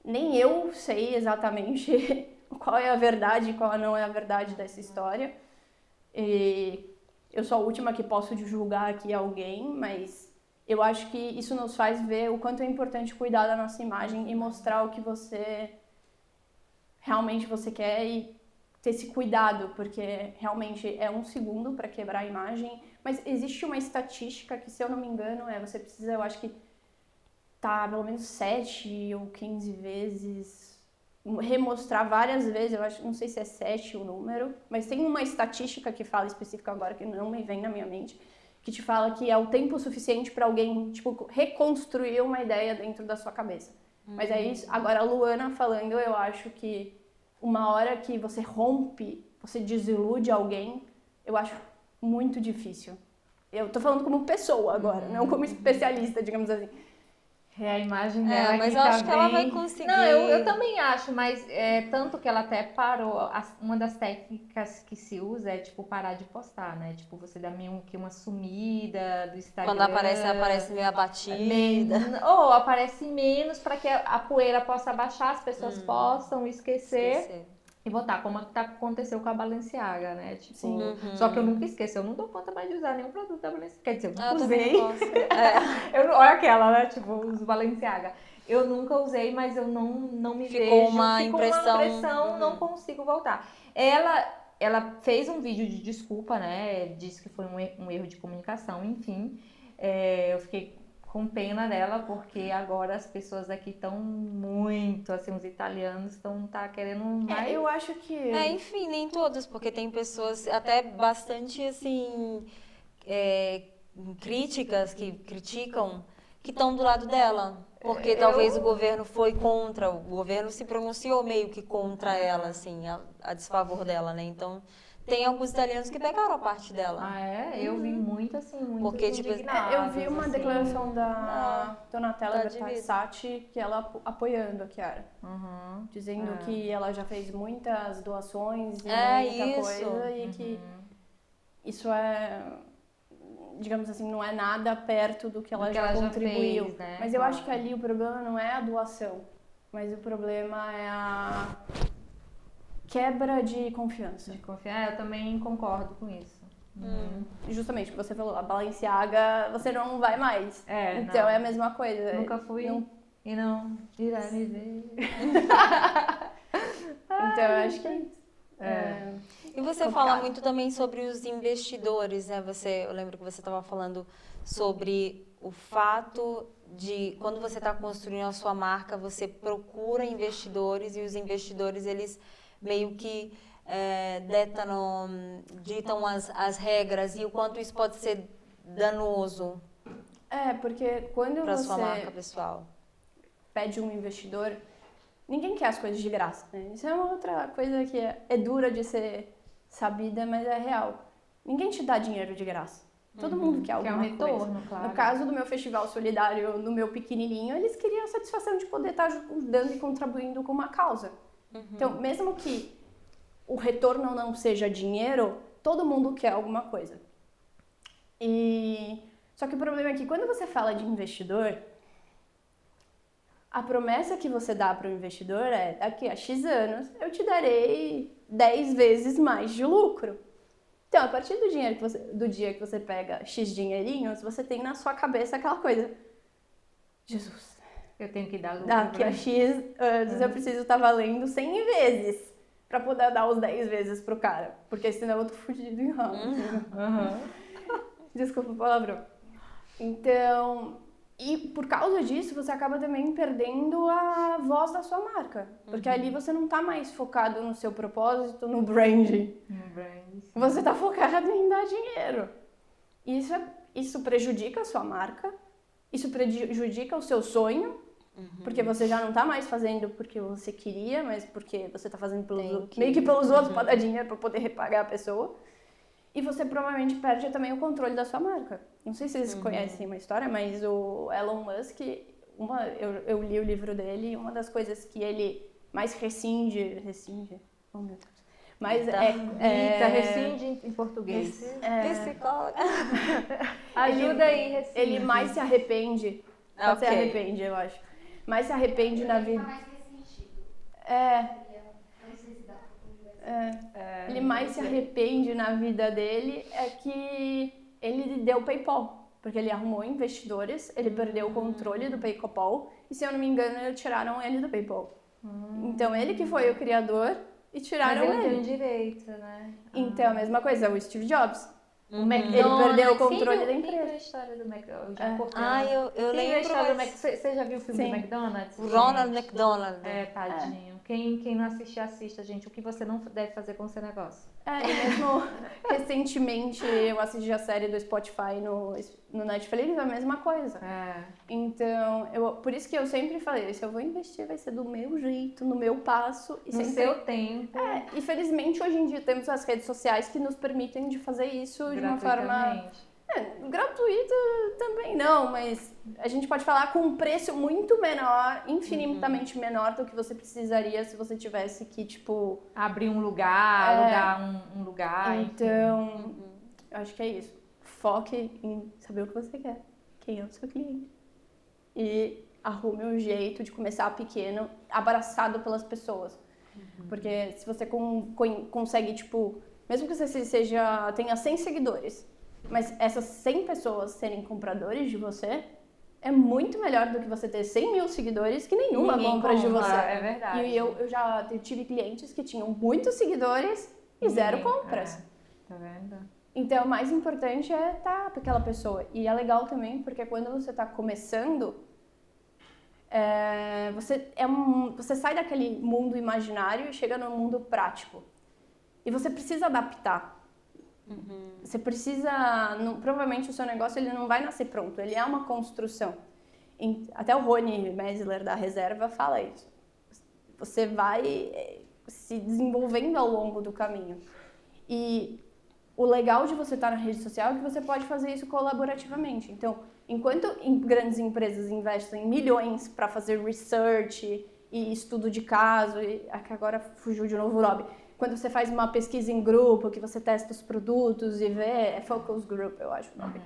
nem eu sei exatamente qual é a verdade e qual não é a verdade dessa história. E eu sou a última que posso julgar aqui alguém, mas eu acho que isso nos faz ver o quanto é importante cuidar da nossa imagem e mostrar o que você realmente quer e ter esse cuidado, porque realmente é 1 segundo para quebrar a imagem, mas existe uma estatística que, se eu não me engano, você precisa, eu acho que pelo menos 7 ou 15 vezes, remostrar várias vezes, eu acho, não sei se é 7 o número, mas tem uma estatística que fala específica agora, que não me vem na minha mente, que te fala que é o tempo suficiente para alguém, reconstruir uma ideia dentro da sua cabeça. Mas é isso. Agora, a Luana falando, eu acho que uma hora que você rompe, você desilude alguém, eu acho muito difícil. Eu tô falando como pessoa agora, não como especialista, digamos assim. É a imagem dela mas que eu tá acho que ela vai bem... conseguir. Não, eu também acho, mas tanto que ela até parou. Uma das técnicas que se usa é, tipo, parar de postar, né? Tipo, você dá meio que uma sumida do Instagram. Quando aparece meio abatida. Ou aparece menos para que a poeira possa baixar, as pessoas possam esquecer. E botar, como aconteceu com a Balenciaga, né? Tipo, Sim. Só que eu nunca esqueço, eu não dou conta mais de usar nenhum produto da Balenciaga. Quer dizer, eu nunca também usei. não gosto. Olha aquela, né? Tipo, os Balenciaga. Eu nunca usei, mas eu não me Ficou vejo. uma Ficou impressão. uma impressão, não consigo voltar. Ela fez um vídeo de desculpa, né? Disse que foi um erro de comunicação, enfim. Eu fiquei com pena dela, porque agora as pessoas daqui estão muito, assim, os italianos estão querendo mais... Eu acho que... Enfim, nem todos, porque tem pessoas até bastante, assim, críticas, que criticam, que estão do lado dela. Porque talvez o governo foi contra, o governo se pronunciou meio que contra ela, assim, a desfavor dela, né? Então... Tem alguns italianos que pegaram a parte dela. Ah, é? Eu vi muito, assim, muito Porque, tipo, eu vi uma assim. declaração da Donatella Tá Versace, que ela apoiando a Chiara. Dizendo É. que ela já fez muitas doações e muita coisa. E que isso é, digamos assim, não é nada perto do que ela já contribuiu. Fez, né? Mas eu acho que ali o problema não é a doação. Mas o problema é a quebra de confiança. Eu também concordo com isso. Justamente o que você falou, a Balenciaga, você não vai mais. Então não. é a mesma coisa. Nunca fui e não irá me ver. Então eu acho que é isso. E você fala muito também sobre os investidores, né? Eu lembro que você estava falando sobre o fato de quando você está construindo a sua marca, você procura investidores e os investidores, eles meio que ditam as regras e o quanto isso pode ser danoso porque quando para você sua marca pessoal. pede um investidor, ninguém quer as coisas de graça, né? Isso é uma outra coisa que é dura de ser sabida, mas é real. Ninguém te dá dinheiro de graça. Todo mundo quer alguma um retorno, coisa. claro. No caso do meu festival solidário, no meu pequenininho, eles queriam a satisfação de poder estar ajudando e contribuindo com uma causa. Então, mesmo que o retorno não seja dinheiro, todo mundo quer alguma coisa. Só que o problema é que quando você fala de investidor, a promessa que você dá para o investidor é: daqui a X anos eu te darei 10 vezes mais de lucro. Então, a partir do dia que você pega X dinheirinhos, você tem na sua cabeça aquela coisa: Jesus, eu tenho que dar lucro. Daqui a X anos eu preciso estar valendo 100 vezes para poder dar os 10 vezes pro cara. Porque senão eu tô fudido em ramo. Desculpa o palavrão. Então, e por causa disso, você acaba também perdendo a voz da sua marca. Porque ali você não tá mais focado no seu propósito, no branding. Você tá focado em dar dinheiro. Isso prejudica a sua marca, isso prejudica o seu sonho, porque você já não tá mais fazendo porque você queria, mas porque você tá fazendo meio que pelos outros para dar dinheiro, para poder repagar a pessoa. E você provavelmente perde também o controle da sua marca. Não sei se vocês conhecem uma história, mas o Elon Musk, eu li o livro dele, e uma das coisas que ele mais rescinde, oh meu Deus, mas rescinde em português. Psicóloga. Ajuda aí, rescinde. Ele mais se arrepende, se arrepende, eu acho, mais se arrepende na vida. Ele mais se arrepende na vida dele é que ele deu PayPal, porque ele arrumou investidores, ele perdeu o controle do PayPal e, se eu não me engano, tiraram ele do PayPal. Então ele que foi o criador e tiraram ele. Mas ele ele. tem direito, né? Então a mesma coisa, o Steve Jobs. O McDonald's, ele perdeu o controle da empresa. Tem a história do McDonald's. Eu lembro. Você já viu o filme do McDonald's? Ronald McDonald. Tadinho. Quem não assistir, assista, gente. O que você não deve fazer com o seu negócio. E mesmo recentemente eu assisti a série do Spotify no Netflix, a mesma coisa. Então, por isso que eu sempre falei, se eu vou investir, vai ser do meu jeito, no meu passo. E no seu tempo. E felizmente hoje em dia temos as redes sociais que nos permitem de fazer isso de uma forma... gratuita também não, mas a gente pode falar com um preço muito menor, infinitamente menor do que você precisaria se você tivesse que, tipo... abrir um lugar, alugar um lugar, Então, eu acho que é isso. Foque em saber o que você quer, quem é o seu cliente. E arrume um jeito de começar pequeno, abraçado pelas pessoas. Porque se você consegue, tipo... Mesmo que você tenha 100 seguidores... Mas essas 100 pessoas serem compradores de você é muito melhor do que você ter 100 mil seguidores que nenhuma compra de você. É verdade. E eu já tive clientes que tinham muitos seguidores e zero compras. Tá vendo? Então, o mais importante é estar com aquela pessoa. E é legal também, porque quando você está começando, você sai daquele mundo imaginário e chega no mundo prático. E você precisa adaptar. Você precisa... provavelmente o seu negócio ele não vai nascer pronto, ele é uma construção. Até o Rony Mesler da Reserva fala isso. Você vai se desenvolvendo ao longo do caminho. E o legal de você estar na rede social é que você pode fazer isso colaborativamente. Então, enquanto grandes empresas investem milhões para fazer research e estudo de caso, que agora fugiu de novo o nome, quando você faz uma pesquisa em grupo, que você testa os produtos e vê, é focus group, eu acho o nome.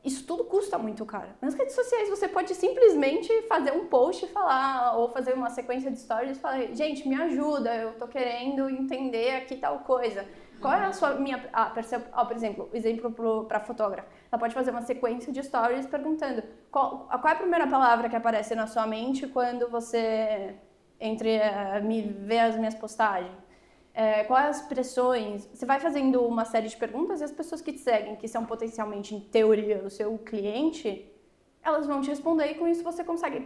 Isso tudo custa muito caro. Nas redes sociais você pode simplesmente fazer um post e falar, ou fazer uma sequência de stories e falar, gente, me ajuda, eu tô querendo entender aqui tal coisa. Qual é a minha percepção? Por exemplo, exemplo para fotógrafa. Ela pode fazer uma sequência de stories perguntando qual é a primeira palavra que aparece na sua mente quando você... me ver as minhas postagens, quais as expressões, você vai fazendo uma série de perguntas e as pessoas que te seguem, que são potencialmente, em teoria, o seu cliente, elas vão te responder e com isso você consegue,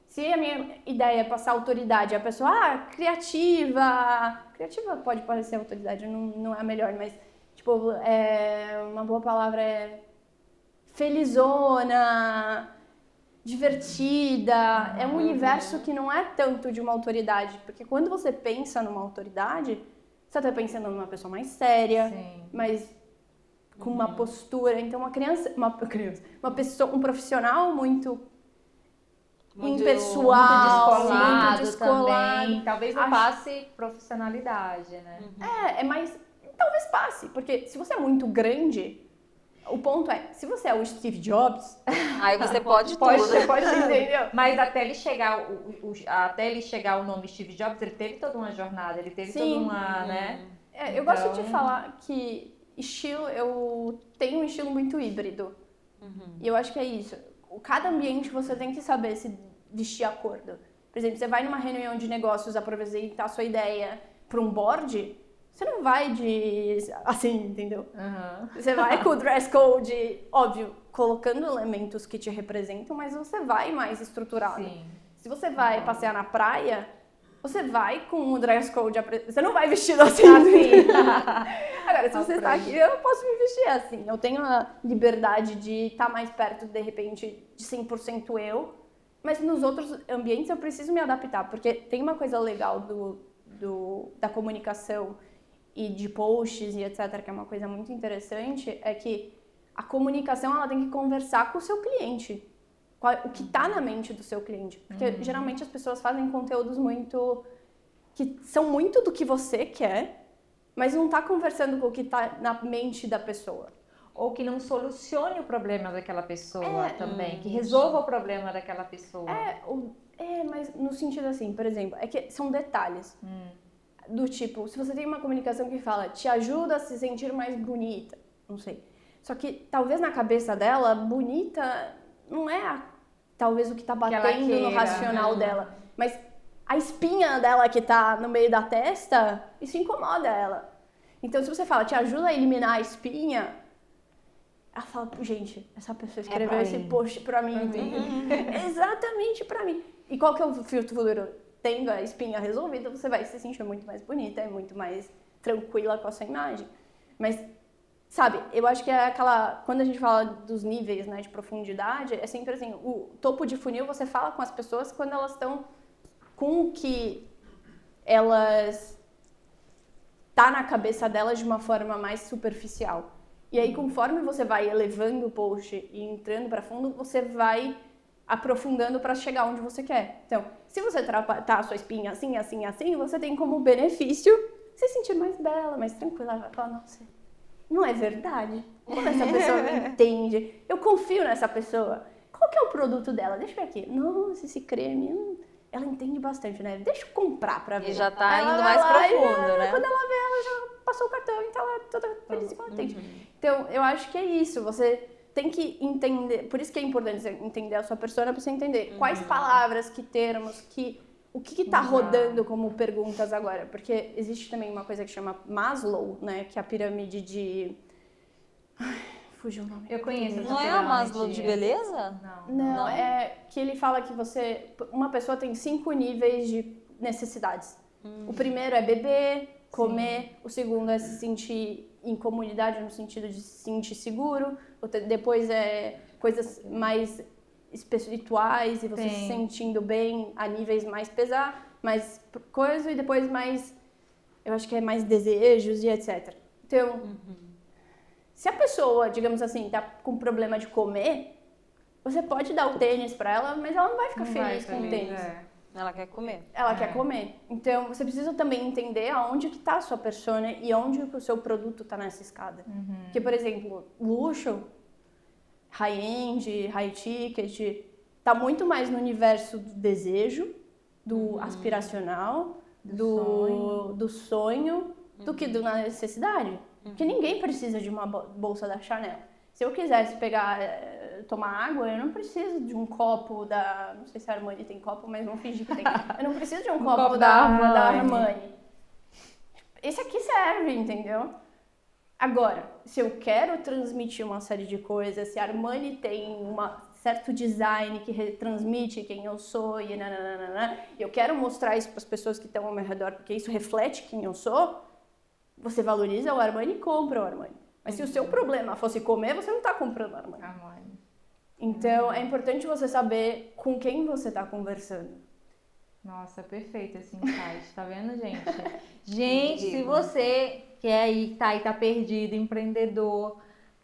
se a minha ideia é passar autoridade, a pessoa, criativa pode parecer autoridade, não é a melhor, mas, uma boa palavra é felizona, divertida, é um universo que não é tanto de uma autoridade, porque quando você pensa numa autoridade, você está pensando numa pessoa mais séria, mas com uma postura, então um profissional muito impessoal, muito descolado também, talvez não passe profissionalidade, né? Mas talvez passe, porque se você é muito grande, o ponto é, se você é o Steve Jobs... Aí você pode tudo. Você pode entender. Mas até ele chegar o nome Steve Jobs, ele teve toda uma jornada, ele teve toda uma, né? Eu gosto de falar que eu tenho um estilo muito híbrido. E eu acho que é isso. Cada ambiente você tem que saber se vestir a acordo. Por exemplo, você vai numa reunião de negócios apresentar a sua ideia para um board... Você não vai assim, entendeu? Você vai com o dress code, óbvio, colocando elementos que te representam, mas você vai mais estruturado. Se você vai passear na praia, você vai com o dress code, você não vai vestido assim. Agora, se você está aqui, eu posso me vestir assim. Eu tenho a liberdade de estar mais perto, de repente, de 100% eu, mas nos outros ambientes eu preciso me adaptar, porque tem uma coisa legal da comunicação e de posts e etc, que é uma coisa muito interessante, é que a comunicação ela tem que conversar com o seu cliente, o que está na mente do seu cliente, porque geralmente as pessoas fazem conteúdos que são muito do que você quer, mas não está conversando com o que está na mente da pessoa. Ou que não solucione o problema daquela pessoa também, que resolva o problema daquela pessoa. Mas no sentido assim, por exemplo, é que são detalhes. Do tipo, se você tem uma comunicação que fala, te ajuda a se sentir mais bonita, não sei. Só que talvez na cabeça dela, bonita não é talvez o que tá batendo no racional dela. Mas a espinha dela que tá no meio da testa, isso incomoda ela. Então se você fala, te ajuda a eliminar a espinha, ela fala, gente, essa pessoa escreveu esse post pra mim. Exatamente pra mim. E qual que é o futuro? tendo a espinha resolvida, você vai se sentir muito mais bonita, muito mais tranquila com a sua imagem. Mas, sabe, eu acho que é aquela... Quando a gente fala dos níveis, né, de profundidade, é sempre assim, o topo de funil você fala com as pessoas quando elas estão com o que elas... tá na cabeça delas de uma forma mais superficial. E aí, conforme você vai elevando o post e entrando para fundo, você vai aprofundando para chegar onde você quer. Então, se você tratar a sua espinha assim, assim, assim, você tem como benefício se sentir mais bela, mais tranquila. Vai falar, nossa, não é verdade? Como essa pessoa me entende? Eu confio nessa pessoa. Qual que é o produto dela? Deixa eu ver aqui. Nossa, esse creme, ela entende bastante, né? Deixa eu comprar pra ver. E já tá Ela indo vai mais lá e, profundo, né? Quando ela vê, ela já passou o cartão e tá lá toda feliz e contente. Então, eu acho que é isso. Você tem que entender... Por isso que é importante você entender a sua persona, pra você entender quais palavras, que termos, o que tá rodando como perguntas agora. Porque existe também uma coisa que chama Maslow, né? Que é a pirâmide de... Fugiu o nome. Eu conheço essa Não é a Maslow de beleza? Não, é que ele fala que uma pessoa tem 5 níveis de necessidades. O primeiro é beber, comer, o segundo é se sentir em comunidade no sentido de se sentir seguro, depois é coisas mais espirituais e você se sentindo bem a níveis mais mais coisa, e depois mais, eu acho que é mais desejos e etc. Então, se a pessoa, digamos assim, tá com problema de comer, você pode dar o tênis pra ela, mas ela não vai ficar feliz com o tênis. Ela quer comer. Ela quer comer. Então, você precisa também entender aonde que tá a sua persona e onde o seu produto tá nessa escada. Porque, por exemplo, luxo, high-end, high-ticket, tá muito mais no universo do desejo, do aspiracional, do sonho, do que da necessidade. Porque ninguém precisa de uma bolsa da Chanel. Se eu quisesse tomar água, eu não preciso de um copo da... Não sei se a Armani tem copo, mas vamos fingir que tem. Eu não preciso de um copo da Armani. Esse aqui serve, entendeu? Agora, se eu quero transmitir uma série de coisas, se a Armani tem um certo design que retransmite quem eu sou e eu quero mostrar isso para as pessoas que estão ao meu redor, porque isso reflete quem eu sou, você valoriza o Armani e compra o Armani. Mas se o seu problema fosse comer, você não está comprando Armani. Então, é importante você saber com quem você está conversando. Nossa, perfeito esse insight, tá vendo, gente? Gente, se você quer aí, tá perdido, empreendedor,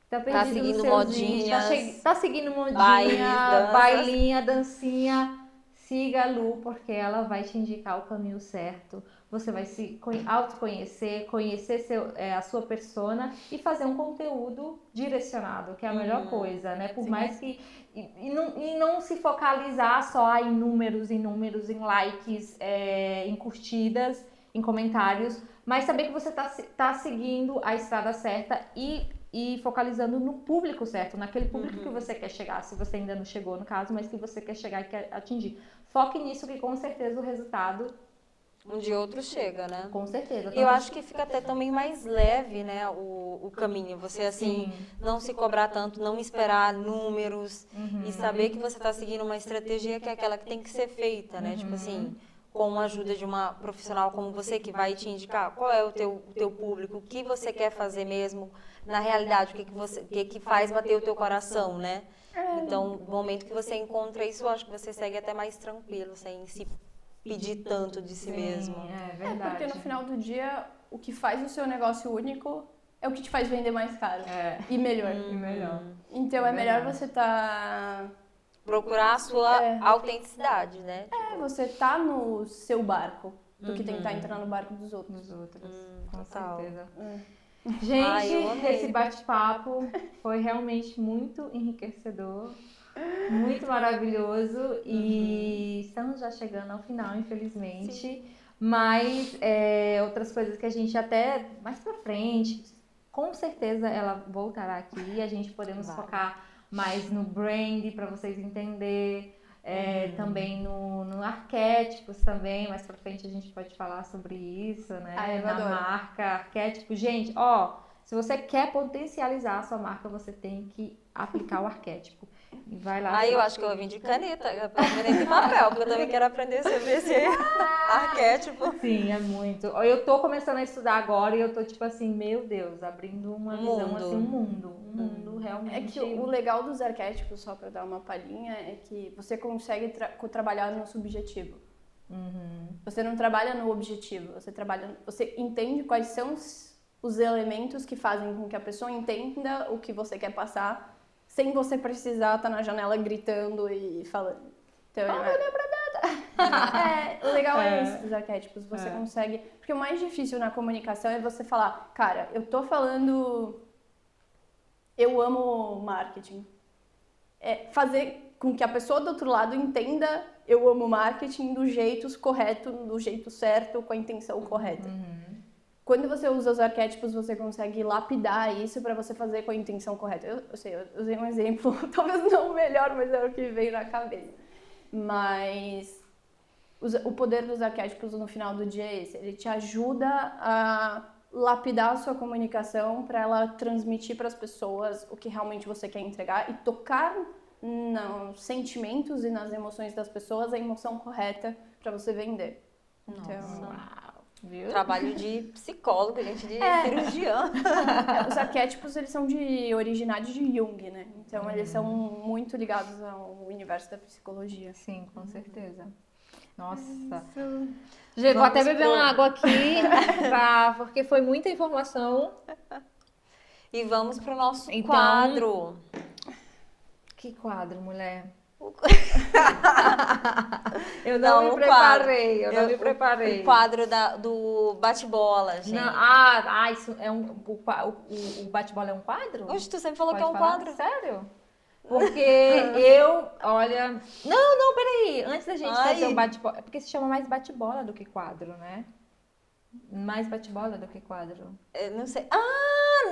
tá perdido seguindo nos seus modinhas, dias, tá seguindo modinha, bailinha, dancinha, siga a Lu, porque ela vai te indicar o caminho certo. Você vai se autoconhecer, conhecer a sua persona e fazer um conteúdo direcionado, que é a melhor coisa, né? Por mais que... E não se focalizar só em números, em likes, em curtidas, em comentários, mas saber que você tá seguindo a estrada certa e focalizando no público certo, naquele público que você quer chegar, se você ainda não chegou, no caso, mas que você quer chegar e quer atingir. Foque nisso que com certeza o resultado... Um de outro chega, né? Com certeza. Eu acho que fica até também mais leve, né, o caminho. Você, assim, não se cobrar tanto, não esperar números e saber que você está seguindo uma estratégia que é aquela que tem que ser feita, né? Tipo assim, com a ajuda de uma profissional como você, que vai te indicar qual é o teu público, o que você quer fazer mesmo, na realidade, o que faz bater o teu coração, né? Então, no momento que você encontra isso, eu acho que você segue até mais tranquilo, sem se pedir tanto de si mesmo. É verdade. Porque no final do dia, o que faz o seu negócio único é o que te faz vender mais caro. E melhor. Então é melhor você procurar a sua autenticidade, né? Você tá no seu barco do que tentar entrar no barco dos outros. Com total. certeza. Gente, eu amei. esse bate-papo foi realmente muito enriquecedor. Muito maravilhoso e estamos já chegando ao final, infelizmente. Mas outras coisas que a gente até mais pra frente, com certeza ela voltará aqui e a gente podemos focar mais no brand para vocês entenderem, também no arquétipos também, mais pra frente a gente pode falar sobre isso, né? Eu na adoro. marca, arquétipo. Gente, se você quer potencializar a sua marca, você tem que aplicar o arquétipo. E vai lá. Aí eu acho que eu vou vir de caneta e papel, porque eu também quero aprender sobre esse arquétipo. Sim, é muito. Eu tô começando a estudar agora e eu tô tipo assim, meu Deus, abrindo uma visão, assim, um mundo realmente. É que o legal dos arquétipos, só pra dar uma palhinha, é que você consegue trabalhar no subjetivo. Você não trabalha no objetivo, você entende quais são os elementos que fazem com que a pessoa entenda o que você quer passar, sem você precisar estar na janela gritando e falando. Então, não deu pra nada. O legal é isso dos arquétipos. Você consegue... Porque o mais difícil na comunicação é você falar, cara, eu tô falando... Eu amo marketing. É fazer com que a pessoa do outro lado entenda eu amo marketing do jeito correto, do jeito certo, com a intenção correta. Quando você usa os arquétipos, você consegue lapidar isso para você fazer com a intenção correta. Eu usei um exemplo, talvez não o melhor, mas é o que veio na cabeça. Mas o poder dos arquétipos no final do dia é esse. Ele te ajuda a lapidar a sua comunicação para ela transmitir para as pessoas o que realmente você quer entregar e tocar nos sentimentos e nas emoções das pessoas a emoção correta para você vender. Nossa. Viu? Trabalho de psicólogo, gente, de cirurgião. Os arquétipos, eles são originados de Jung, né? Então, eles são muito ligados ao universo da psicologia. Sim, com certeza. Nossa. Gente, vou até beber uma água aqui, porque foi muita informação. E vamos pro nosso quadro. Que quadro, mulher? Eu não me preparei. O quadro do bate-bola, gente. Não, isso é o bate-bola é um quadro? Oxe, tu sempre falou Pode que é um falar? quadro. Sério? Porque olha... Não, peraí. Antes da gente fazer o bate-bola... É porque se chama mais bate-bola do que quadro, né? Mais bate-bola do que quadro. Eu não sei.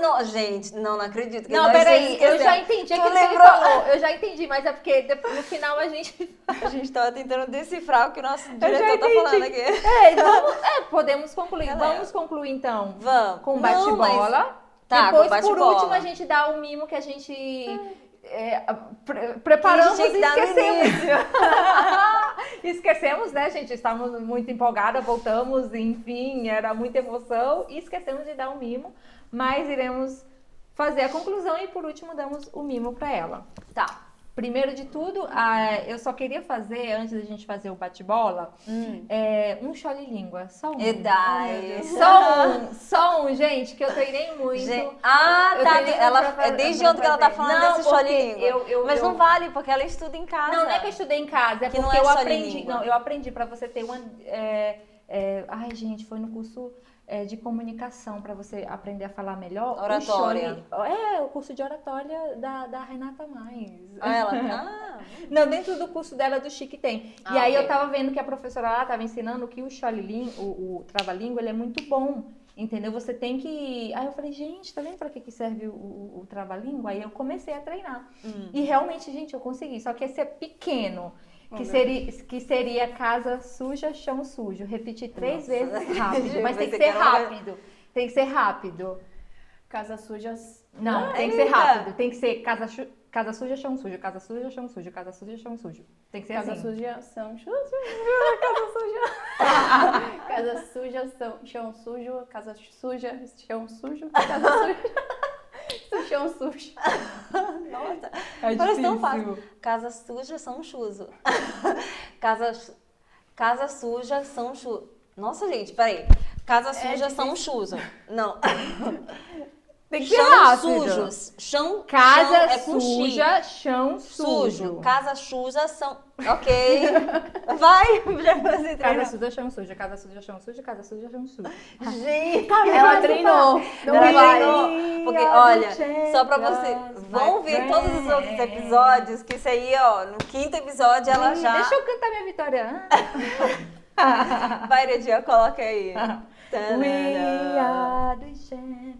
Não, gente, não acredito. Não, peraí, eu já entendi aquilo que ele falou. Eu já entendi, mas é porque depois, no final a gente... A gente tava tentando decifrar o que o nosso diretor tá falando aqui. Podemos concluir. Vamos concluir, então. Vamos. Com bate-bola. Tá, depois, com bate-bola. por último, a gente dá o mimo que a gente... preparamos e esquecemos. Esquecemos, né, gente? Estávamos muito empolgadas, voltamos, enfim, era muita emoção e esquecemos de dar um mimo, mas iremos fazer a conclusão e por último damos o mimo para ela. Tá. Primeiro de tudo, eu só queria fazer, antes da gente fazer o bate-bola, um chole-língua. Só um. Só um, gente, que eu treinei muito. Desde ontem que ela tá falando desse chole-língua. Mas não vale, porque ela estuda em casa. Não é que eu estudei em casa, é que porque não é eu aprendi. Não, eu aprendi pra você ter uma... gente, foi no curso... de comunicação, para você aprender a falar melhor. Oratória. O curso de oratória da Renata Mais. Não, dentro do curso dela do Chique tem. E aí eu tava vendo que a professora lá tava ensinando que o o trava-língua, ele é muito bom. Entendeu? Você tem que... Aí eu falei, gente, tá vendo pra que serve o trava-língua? Aí eu comecei a treinar. E realmente, gente, eu consegui. Só que esse é pequeno. Que seria casa suja, chão sujo. Repetir 3 vezes rápido. Mas tem que ser rápido. Tem que ser rápido. Casa suja... Não, tem que ser rápido. Tem que ser casa suja, chão sujo. Casa suja, chão sujo. Casa suja, chão sujo. Tem que ser casa assim. Suja, chão sujo. Casa suja, chão sujo. Casa suja, chão sujo. Casa suja... chão sujo. Nossa, parece tão fácil. Casa suja, são chuzo. Casa suja, são chuzo. Nossa, gente, peraí. Casa suja, são chuzo. Não. Tem que ser rápido. Sujos. Casa é com suja, chão sujo. Casa suja, são... Ok. Vai. Já você casa suja, chão sujo. Casa suja, chão sujo. Casa suja, chão sujo. Gente. Ela treinou. Porque, olha, só pra você... Vão ver todos os outros episódios, que isso aí, ó, no 5º episódio ela já... Deixa eu cantar minha vitória. Vai, Redia, coloca aí. We are the champions.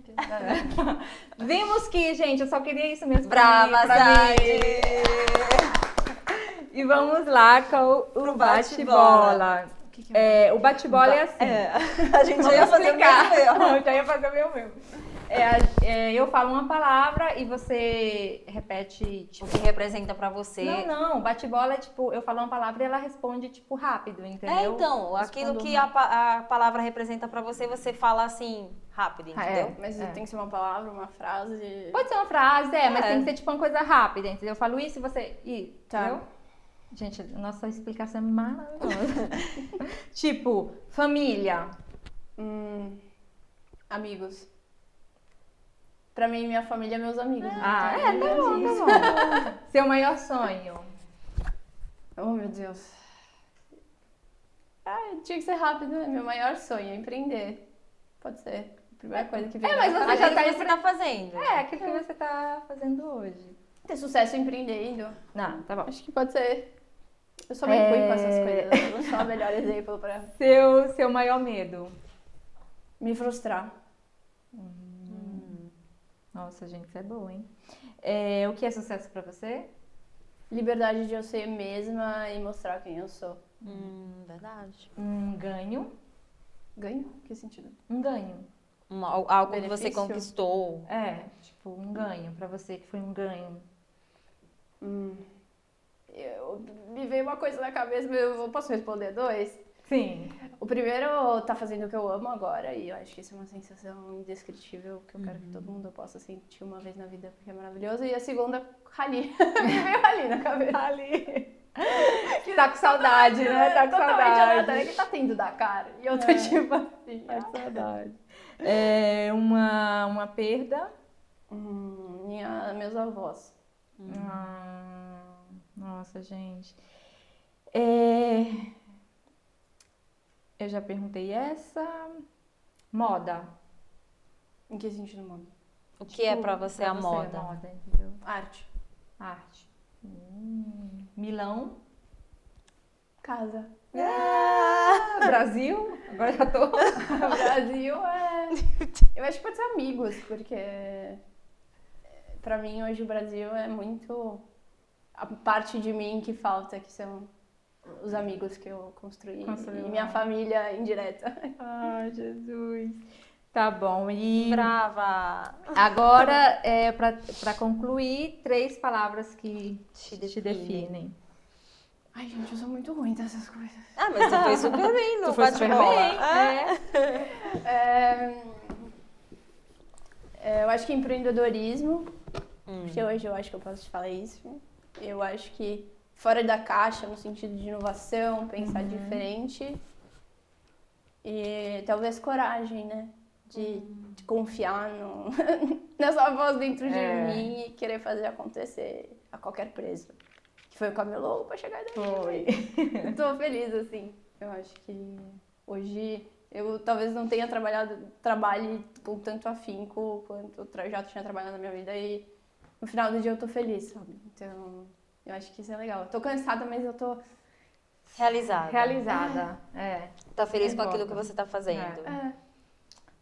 Vimos que, gente, eu só queria isso mesmo. Brava, Zadi! E vamos lá com o bate-bola. O bate-bola é assim. A gente já ia fazer o mesmo. Já ia fazer o meu mesmo. Eu falo uma palavra e você repete, O que representa pra você. Não, bate-bola é tipo, eu falo uma palavra e ela responde, tipo, rápido, entendeu? Então, aquilo que a palavra representa pra você, você fala assim, rápido, entendeu? Mas tem que ser uma palavra, uma frase. Pode ser uma frase, mas tem que ser tipo uma coisa rápida, entendeu? Eu falo isso e você. Entendeu? Gente, nossa explicação é maravilhosa. Tipo, família. Amigos. Pra mim, minha família é meus amigos. Tá bom. Seu maior sonho. Oh, meu Deus. Tinha que ser rápido, né? Meu maior sonho é empreender. Pode ser. A primeira coisa que vem. Mas você Aquilo já que você tá fazendo. aquilo que você tá fazendo hoje. Ter sucesso empreendendo. Não, tá bom. Acho que pode ser. Eu sou bem ruim com essas coisas. Eu não sou o melhor exemplo pra Seu maior medo. me frustrar. Nossa, gente, isso é bom, hein? O que é sucesso pra você? Liberdade de eu ser mesma e mostrar quem eu sou. Verdade. Um ganho. Ganho? Que sentido? Um ganho. Algo que você Benefício? conquistou. Tipo, um ganho pra você que foi um ganho. Me veio uma coisa na cabeça, mas eu posso responder dois? Sim. O primeiro tá fazendo o que eu amo agora e eu acho que isso é uma sensação indescritível que eu quero que todo mundo possa sentir uma vez na vida porque é maravilhoso. E a segunda, rally. Me veio rally na cabeça. Rally. Tá com saudade, né? Tá com Totalmente saudade. aleatório, que tá tendo Dakar. E eu tô tipo assim. Tá com saudade. Uma perda. Meus avós. Nossa, gente. Eu já perguntei essa. Moda. Em que sentido, mano? O que é pra você a moda? Moda, entendeu? Arte. Arte. Milão. Casa. Brasil. Agora já tô. O Brasil eu acho que pode ser amigos, porque pra mim hoje o Brasil é muito a parte de mim que falta, que são os amigos que eu construí e minha família indireta. Ai, Jesus. Tá bom. E Brava! agora, pra concluir, 3 palavras que te definem. Ai, gente, eu sou muito ruim nessas coisas. Mas você foi super bem no Tu foi super bate-bola. bem. Eu acho que empreendedorismo, porque hoje eu acho que eu posso te falar isso. Eu acho que fora da caixa, no sentido de inovação, pensar diferente. E talvez coragem, né? De confiar nessa voz dentro de mim e querer fazer acontecer a qualquer preço. Que foi o camelô pra chegar daí. Foi. Eu tô feliz, assim. Eu acho que hoje eu talvez não tenha trabalhe com tanto afinco quanto eu já tinha trabalhado na minha vida e no final do dia eu tô feliz, sabe? Então, eu acho que isso é legal. Eu tô cansada, mas eu tô Realizada. Tá feliz com Importa. aquilo que você tá fazendo.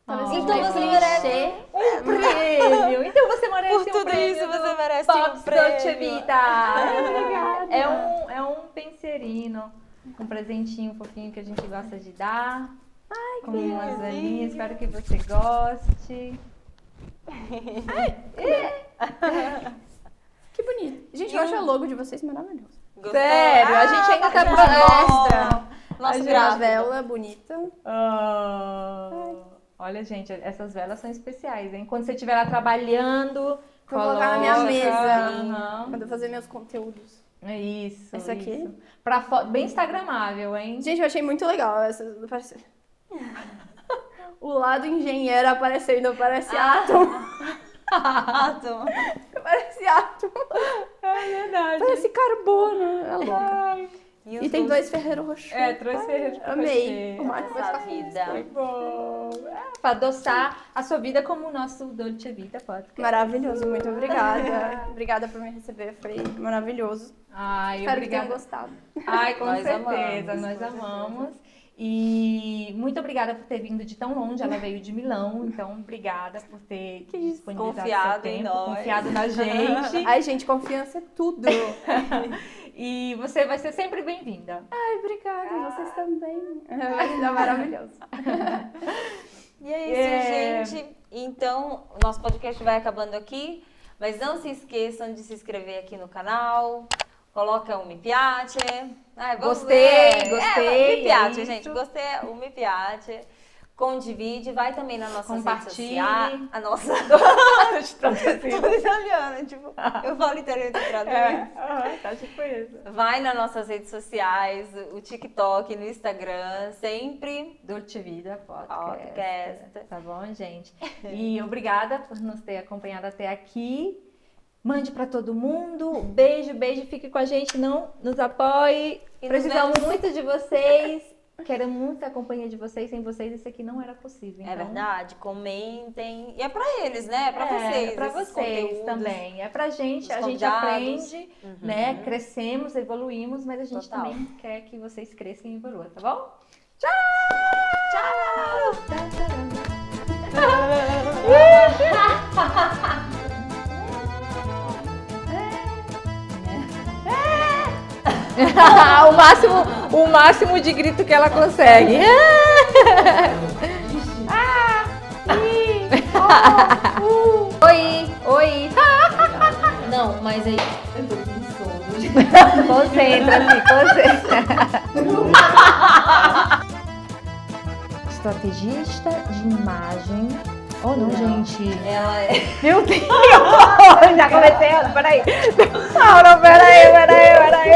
Talvez Então seja você meio merece clichê. Um prêmio! Então você merece Por um tudo prêmio isso, do você merece Box um prêmio. Dolce Vita! Obrigada. É um penserino, um presentinho fofinho que a gente gosta de dar. Com umas velhinhas, espero que você goste. Que bonito. Gente, eu acho a logo de vocês maravilhoso. Gostou? Sério, a gente ainda tá mostra. Nossa, A gráfico. vela bonita. Olha, gente, essas velas são especiais, hein? Quando você estiver lá trabalhando, Vou colocar na minha coloca. mesa. Aham. Quando eu fazer meus conteúdos. É isso. Esse aqui? Isso. Bem instagramável, hein? Gente, eu achei muito legal essa. O lado engenheiro aparecendo, parece átomo. Átomo. Parece átomo. É verdade. Parece carbono. É louca. os E tem dois- 2 Ferrero Rocher. Trouxe Ferreiro de Amei. Rocher. O Marco vai Essa ficar vida. Foi bom. Pra adoçar a sua vida como o nosso Dolce Vita podcast. maravilhoso. Muito obrigada. Obrigada por me receber. Foi maravilhoso. Ai, Espero que tenham obrigada. gostado. Ai, com Nós certeza, amamos, nós com amamos. E muito obrigada por ter vindo de tão longe. Ela veio de Milão, então obrigada por ter disponibilizado Confiado seu em tempo, nós. confiado na gente. Ai, gente, confiança é tudo. E você vai ser sempre bem-vinda. Ai, obrigada. Vocês também. Vai ser maravilhoso. E é isso, gente. Então, o nosso podcast vai acabando aqui. Mas não se esqueçam de se inscrever aqui no canal. Coloca o Mi Piace. Gostei. Mi Piace, É gente. isso. Gostei, o Mi Piace. Condivide, vai também nas nossas redes Compartilhe. sociais. A nossa... Tô italiana, tipo, eu falo italiano de traduz. Tá tipo isso. Vai nas nossas redes sociais, o TikTok, no Instagram, sempre Dolce Vida Podcast. Podcast. Tá bom, gente? E obrigada por nos ter acompanhado até aqui. Mande pra todo mundo. Beijo, beijo. Fique com a gente, não nos apoie. E nos Precisamos vemos. muito de vocês. Quero muito a companhia de vocês. Sem vocês, isso aqui não era possível. É então. verdade, comentem. E é pra eles, né? É pra vocês. É pra esses vocês conteúdos. também. É pra gente, Os a gente convidados. aprende, né? Crescemos, evoluímos, mas a gente Total. também quer que vocês cresçam e evoluam, tá bom? Tchau! o máximo de grito que ela consegue. Oi, oi. Não, mas aí eu tô com sono. Concentra-se, concentra. Estrategista de imagem. Oh, não, gente. Ela é. Meu Deus! Já comecei. Peraí. Não, peraí.